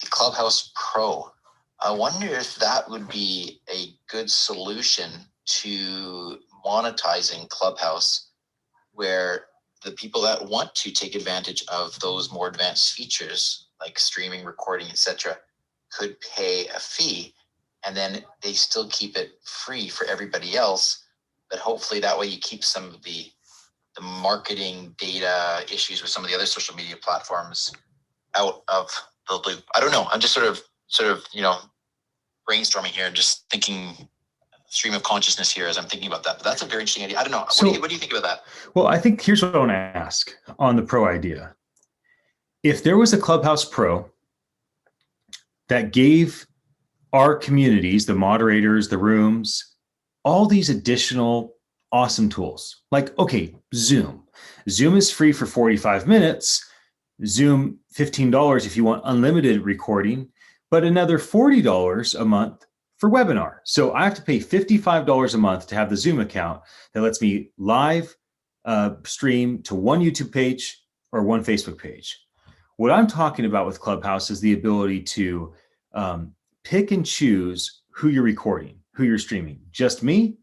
the Clubhouse Pro, I wonder if that would be a good solution to monetizing Clubhouse, where the people that want to take advantage of those more advanced features like streaming, recording, etc., could pay a fee, and then they still keep it free for everybody else. But hopefully that way you keep some of the marketing data issues with some of the other social media platforms out of the loop. I don't know. I'm just sort of brainstorming here and just thinking stream of consciousness here as I'm thinking about that. But that's a very interesting idea. I don't know. So, what do you think about that? Well, I think here's what I want to ask on the Pro idea. If there was a Clubhouse Pro that gave our communities, the moderators, the rooms, all these additional awesome tools. Like, okay, Zoom. Zoom is free for 45 minutes. Zoom, $15 if you want unlimited recording, but another $40 a month for webinar. So I have to pay $55 a month to have the Zoom account that lets me live stream to one YouTube page or one Facebook page. What I'm talking about with Clubhouse is the ability to pick and choose who you're recording, who you're streaming. Just me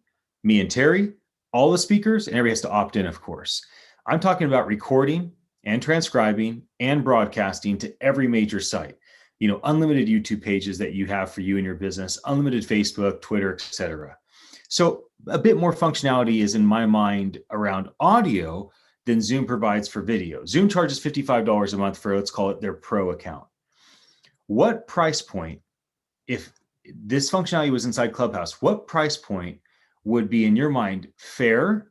and Terry, all the speakers, and everybody has to opt in, of course. I'm talking about recording and transcribing and broadcasting to every major site. You know, unlimited YouTube pages that you have for you and your business, unlimited Facebook, Twitter, etc. So a bit more functionality is in my mind around audio than Zoom provides for video. Zoom charges $55 a month for, let's call it their pro account. What price point, if this functionality was inside Clubhouse, what price point would be in your mind fair,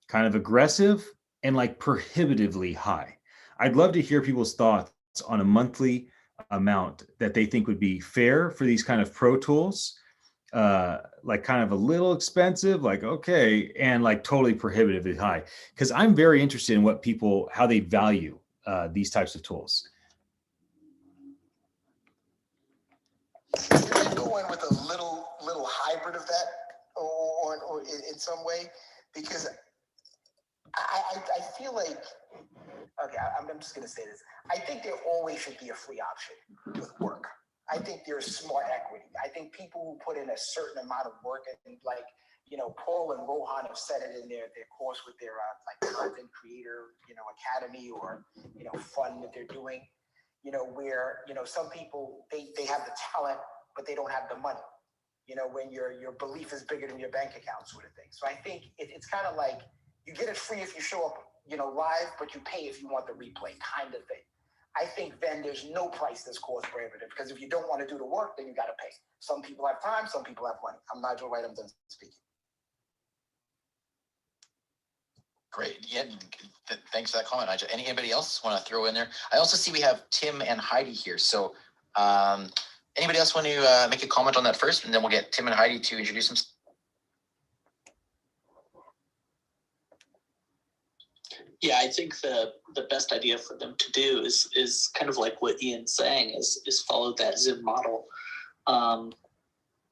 kind of aggressive, and like prohibitively high? I'd love to hear people's thoughts on a monthly amount that they think would be fair for these kind of pro tools, like kind of a little expensive, like, okay, and like totally prohibitively high. Because I'm very interested in what people, how they value these types of tools. Can I go in with a little hybrid of that, or in some way? Because I feel like, okay, I'm just going to say this. I think there always should be a free option with work. I think there's smart equity. I think people who put in a certain amount of work, and like, you know, Paul and Rohan have said it in their course with their like content creator, you know, academy, or, you know, fund that they're doing, you know, where, you know, some people, they have the talent, but they don't have the money, you know, when your belief is bigger than your bank account sort of thing. So I think it's kind of like, you get it free if you show up, you know, live, but you pay if you want the replay kind of thing. I think then there's no price that's cost prohibitive, because if you don't want to do the work, then you got to pay. Some people have time, some people have money. I'm Nigel Wright, I'm done speaking. Great. Yeah, thanks for that comment, Nigel. Anybody else want to throw in there? I also see we have Tim and Heidi here. So anybody else want to make a comment on that first, and then we'll get Tim and Heidi to introduce themselves. Yeah, I think the best idea for them to do is kind of like what Ian's saying, is follow that Zoom model. And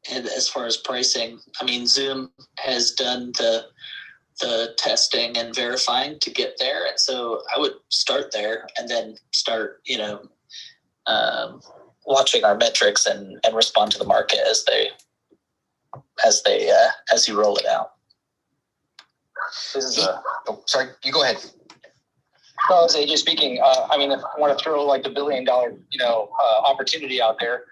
as far as pricing, I mean, Zoom has done the testing and verifying to get there, and so I would start there and then start, you know, watching our metrics and respond to the market as you roll it out. This is sorry, you go ahead. No, it's AJ speaking. I mean, if I want to throw like the $1 billion, opportunity out there,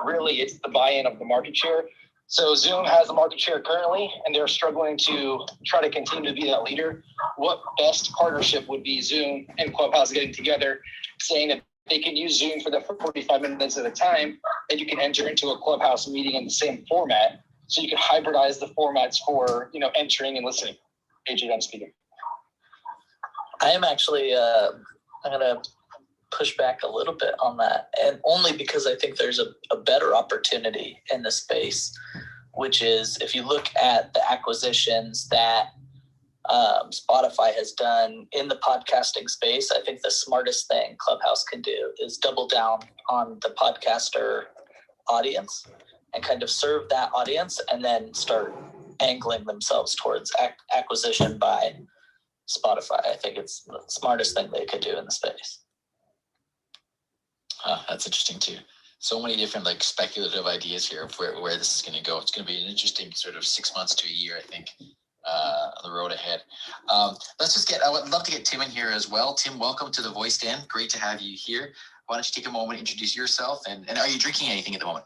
really it's the buy-in of the market share. So Zoom has the market share currently, and they're struggling to try to continue to be that leader. What best partnership would be Zoom and Clubhouse getting together, saying that they can use Zoom for the 45 minutes at a time, and you can enter into a Clubhouse meeting in the same format. So you can hybridize the formats for, you know, entering and listening. AJ, I'm speaking. I am actually, I'm going to push back a little bit on that, and only because I think there's a better opportunity in the space, which is if you look at the acquisitions that Spotify has done in the podcasting space, I think the smartest thing Clubhouse can do is double down on the podcaster audience and kind of serve that audience, and then start angling themselves towards acquisition by Spotify. I think it's the smartest thing they could do in the space. That's interesting too. So many different like speculative ideas here of where this is going to go. It's going to be an interesting sort of 6 months to a year, I think, the road ahead. I would love to get Tim in here as well. Tim, welcome to the Voice Den. Great to have you here. Why don't you take a moment, introduce yourself, and are you drinking anything at the moment?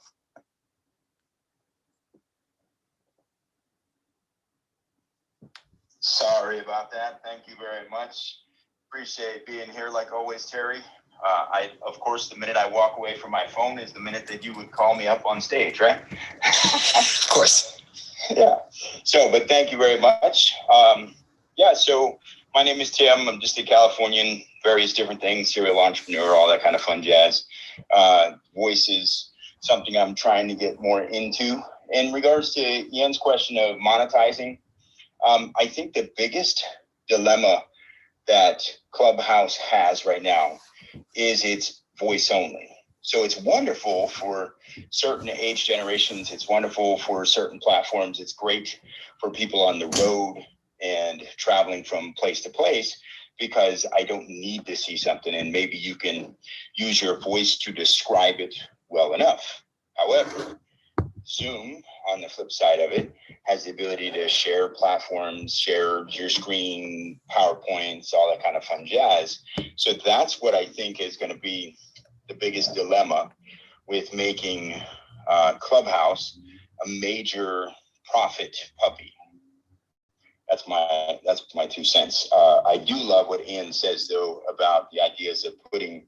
Sorry about that. Thank you very much. Appreciate being here like always, Terry. Of course, the minute I walk away from my phone is the minute that you would call me up on stage, right? Of course. Yeah. So, but thank you very much. So My name is Tim. I'm just a Californian, various different things, serial entrepreneur, all that kind of fun jazz. Voice is something I'm trying to get more into. In regards to Ian's question of monetizing, I think the biggest dilemma that Clubhouse has right now is it's voice only. So it's wonderful for certain age generations. It's wonderful for certain platforms. It's great for people on the road and traveling from place to place, because I don't need to see something and maybe you can use your voice to describe it well enough. However, Zoom, on the flip side of it, has the ability to share platforms, share your screen, PowerPoints, all that kind of fun jazz. So that's what I think is going to be the biggest dilemma with making Clubhouse a major profit puppy. That's my 2 cents. I do love what Ian says, though, about the ideas of putting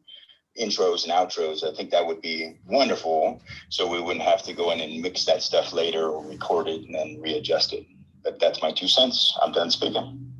intros and outros. I think that would be wonderful, so we wouldn't have to go in and mix that stuff later or record it and then readjust it. But that's my 2 cents. I'm done speaking.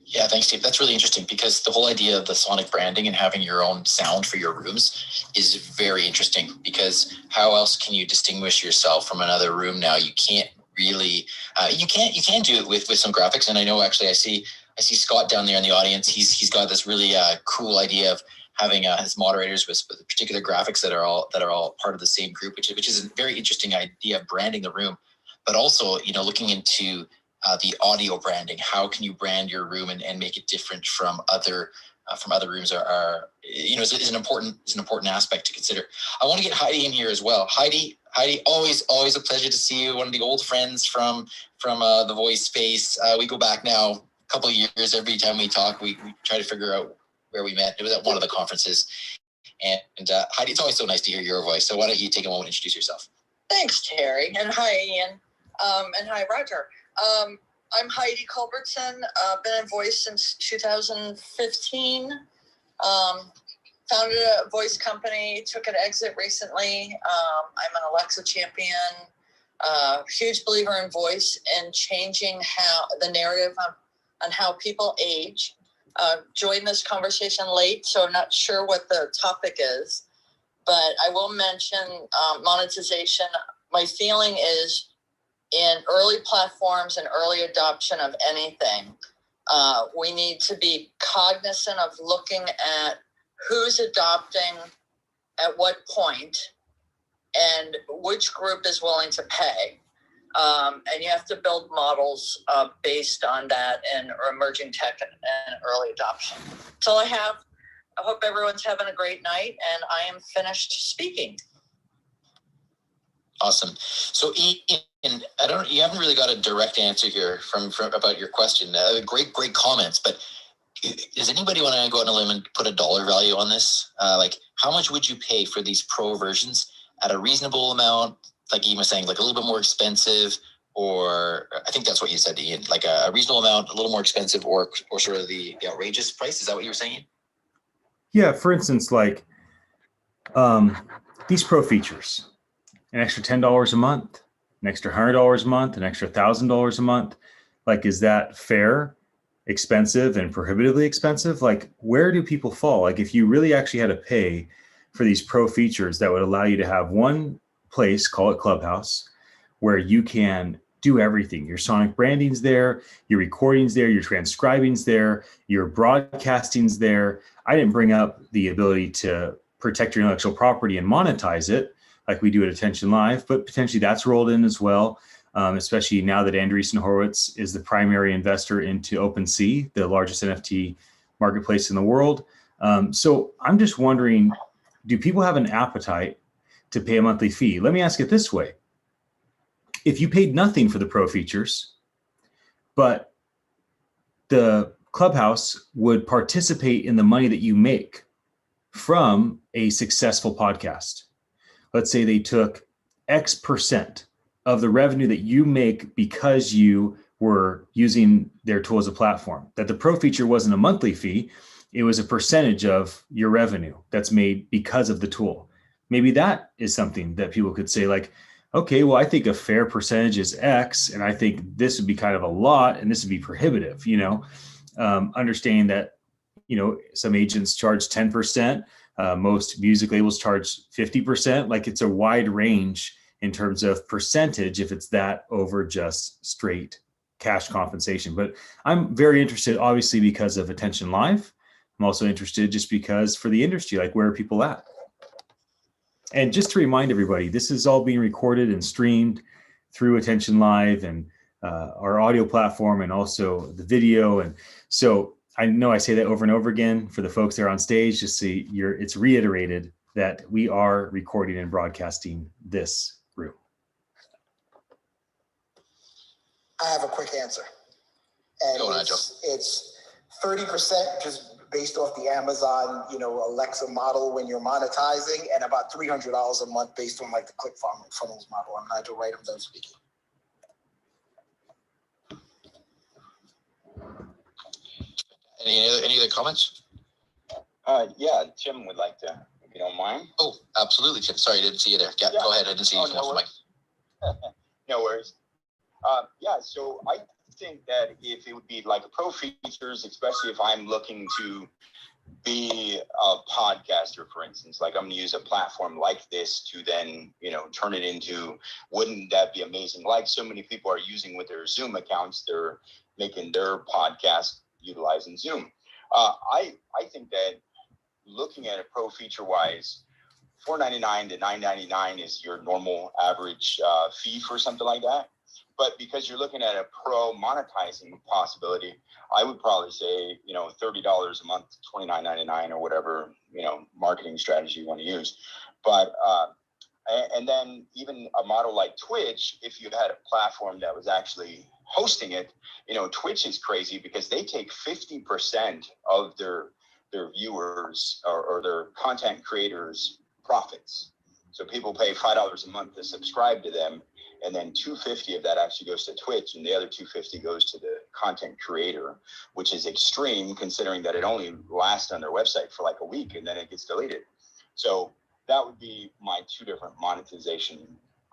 Yeah, thanks, Steve. That's really interesting, because the whole idea of the sonic branding and having your own sound for your rooms is very interesting, because how else can you distinguish yourself from another room now? You can't really, you can do it with some graphics. And I know, actually, I see Scott down there in the audience. He's got this really cool idea of having his moderators with particular graphics that are all part of the same group, which is a very interesting idea of branding the room. But also, looking into the audio branding. How can you brand your room and make it different from other rooms? Is an important aspect to consider. I want to get Heidi in here as well. Heidi, always a pleasure to see you. One of the old friends from the voice space. We go back now a couple of years. Every time we talk, we try to figure out where we met. It was at one of the conferences. And Heidi, it's always so nice to hear your voice. So why don't you take a moment and introduce yourself? Thanks, Terry. And hi, Ian. And hi, Roger. I'm Heidi Culbertson. Been in voice since 2015. Founded a voice company, took an exit recently. I'm an Alexa champion. Huge believer in voice and changing how the narrative on how people age. Joined this conversation late, so I'm not sure what the topic is, but I will mention monetization. My feeling is, in early platforms and early adoption of anything, we need to be cognizant of looking at who's adopting at what point and which group is willing to pay. And you have to build models based on that and emerging tech and early adoption. That's all I have. I hope everyone's having a great night, and I am finished speaking. Awesome. So Ian, you haven't really got a direct answer here from about your question. Great comments, but does anybody want to go on a limb and put a dollar value on this? Like, how much would you pay for these pro versions at a reasonable amount? Like Ian was saying, like a little bit more expensive, or I think that's what you said, Ian, like a reasonable amount, a little more expensive, or sort of the outrageous price. Is that what you were saying? Yeah, for instance, like these pro features, an extra $10 a month, an extra $100 a month, an extra $1,000 a month. Like, is that fair, expensive, and prohibitively expensive? Like, where do people fall? Like, if you really actually had to pay for these pro features that would allow you to have one place, call it Clubhouse, where you can do everything. Your sonic branding's there, your recording's there, your transcribing's there, your broadcasting's there. I didn't bring up the ability to protect your intellectual property and monetize it like we do at attn.live, but potentially that's rolled in as well, especially now that Andreessen Horowitz is the primary investor into OpenSea, the largest NFT marketplace in the world. So I'm just wondering, do people have an appetite to pay a monthly fee? Let me ask it this way. If you paid nothing for the pro features, but the Clubhouse would participate in the money that you make from a successful podcast. Let's say they took X% of the revenue that you make because you were using their tool as a platform, that the pro feature wasn't a monthly fee, it was a percentage of your revenue that's made because of the tool. Maybe that is something that people could say, like, okay, well, I think a fair percentage is X, and I think this would be kind of a lot, and this would be prohibitive, understanding that, some agents charge 10%, most music labels charge 50%. Like, it's a wide range in terms of percentage if it's that over just straight cash compensation. But I'm very interested, obviously, because of Attention Live. I'm also interested just because for the industry, like, where are people at? And just to remind everybody, this is all being recorded and streamed through Attention Live and our audio platform, and also the video. And so I know I say that over and over again for the folks that are on stage, just so it's reiterated that we are recording and broadcasting this room. I have a quick answer. And it's 30% just based off the Amazon, Alexa model when you're monetizing, and about $300 a month based on like the ClickFunnels model. I'm Nigel Wright, I'm done speaking. Any other comments? Yeah, Tim would like to, if you don't mind. Oh, absolutely, Tim. Sorry, I didn't see you there. Yeah, go ahead. I didn't see you come off the mic. No worries. So I think that if it would be like pro features, especially if I'm looking to be a podcaster, for instance, like I'm going to use a platform like this to then, turn it into, wouldn't that be amazing? Like so many people are using with their Zoom accounts, they're making their podcast utilizing Zoom. I think that looking at it pro feature wise, $4.99 to $9.99 is your normal average fee for something like that. But because you're looking at a pro monetizing possibility, I would probably say, $30 a month, $29.99 or whatever, marketing strategy you want to use. But and then even a model like Twitch, if you had a platform that was actually hosting it, Twitch is crazy because they take 50% of their viewers or their content creators' profits. So people pay $5 a month to subscribe to them, and then $250 of that actually goes to Twitch, and the other $250 goes to the content creator, which is extreme considering that it only lasts on their website for like a week and then it gets deleted. So that would be my two different monetization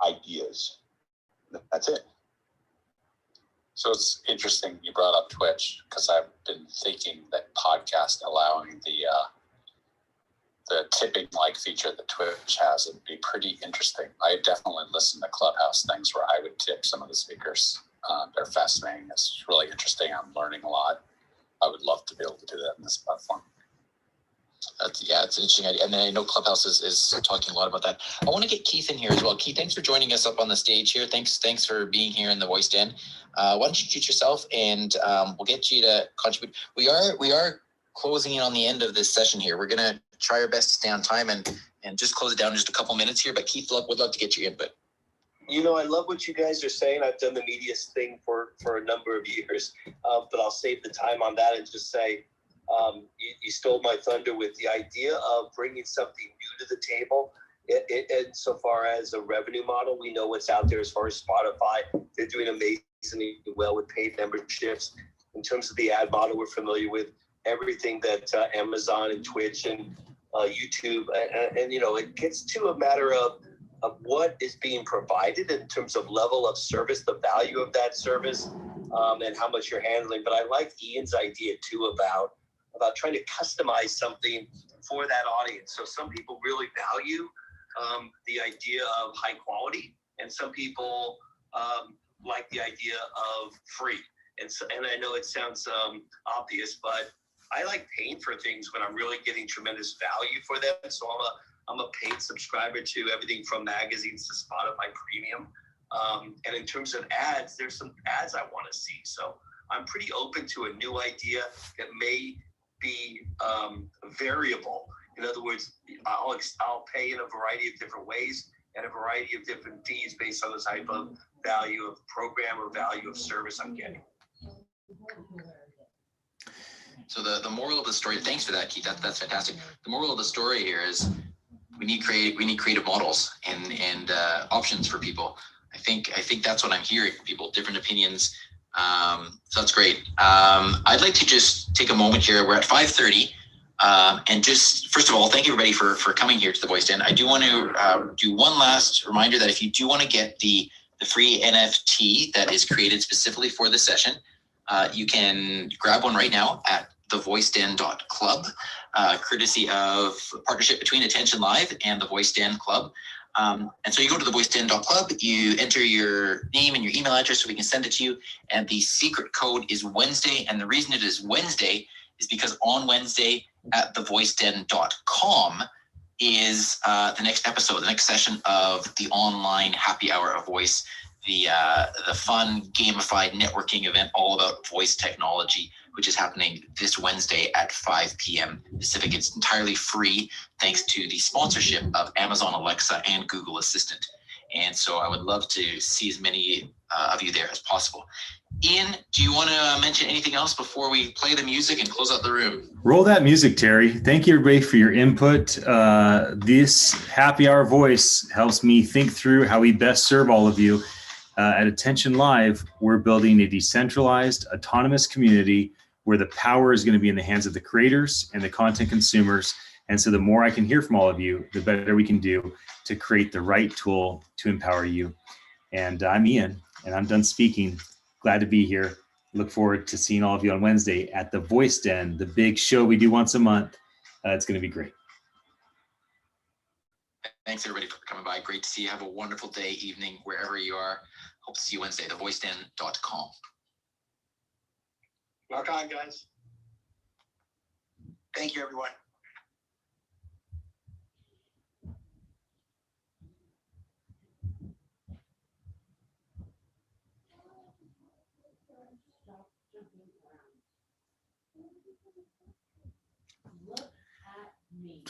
ideas. That's it. So it's interesting you brought up Twitch, because I've been thinking that podcast allowing the tipping like feature that Twitch has would be pretty interesting. I definitely listen to Clubhouse things where I would tip some of the speakers. They're fascinating. It's really interesting. I'm learning a lot. I would love to be able to do that in this platform. It's an interesting idea. And then I know Clubhouse is talking a lot about that. I want to get Keith in here as well. Keith, thanks for joining us up on the stage here. Thanks for being here in the voice den. Why don't you introduce yourself, and we'll get you to contribute. We are closing in on the end of this session here. We're going to try our best to stay on time and just close it down in just a couple minutes here. But Keith, would love to get your input. I love what you guys are saying. I've done the media thing for a number of years, but I'll save the time on that and just say, you stole my thunder with the idea of bringing something new to the table. So far as a revenue model, we know what's out there as far as Spotify. They're doing amazingly well with paid memberships. In terms of the ad model, we're familiar with everything that Amazon and Twitch and YouTube, and it gets to a matter of what is being provided in terms of level of service, the value of that service, and how much you're handling. But I like Ian's idea too about trying to customize something for that audience. So some people really value the idea of high quality, and some people like the idea of free. And I know it sounds obvious, but I like paying for things when I'm really getting tremendous value for them. So I'm a paid subscriber to everything from magazines to Spotify Premium. And in terms of ads, there's some ads I want to see. So I'm pretty open to a new idea that may be variable. In other words, I'll pay in a variety of different ways and a variety of different fees based on the type of value of program or value of service I'm getting. So the moral of the story, thanks for that, Keith. That's fantastic. The moral of the story here is we need creative models and options for people. I think that's what I'm hearing from people, different opinions. So that's great. I'd like to just take a moment here. We're at 5:30. And just, first of all, thank everybody for coming here to the Voice Den. I do want to do one last reminder that if you do want to get the free NFT that is created specifically for this session, You can grab one right now at thevoiceden.club, courtesy of a partnership between Attention Live and the Voice Den Club. And so you go to thevoiceden.club, you enter your name and your email address so we can send it to you. And the secret code is Wednesday. And the reason it is Wednesday is because on Wednesday at thevoiceden.com is the next episode, the next session of the online happy hour of voice, the fun gamified networking event all about voice technology, which is happening this Wednesday at 5 p.m. Pacific. It's entirely free thanks to the sponsorship of Amazon Alexa and Google Assistant. And so I would love to see as many of you there as possible. Ian, do you want to mention anything else before we play the music and close out the room? Roll that music, Terry. Thank you, everybody, for your input. This happy hour voice helps me think through how we best serve all of you. At Attention Live, we're building a decentralized, autonomous community where the power is going to be in the hands of the creators and the content consumers. And so the more I can hear from all of you, the better we can do to create the right tool to empower you. And I'm Ian, and I'm done speaking. Glad to be here. Look forward to seeing all of you on Wednesday at the Voice Den, the big show we do once a month. It's going to be great. Thanks, everybody, for coming by. Great to see you. Have a wonderful day, evening, wherever you are. Hope to see you Wednesday, thevoiceden.com. Rock on, guys. Thank you, everyone. Look at me.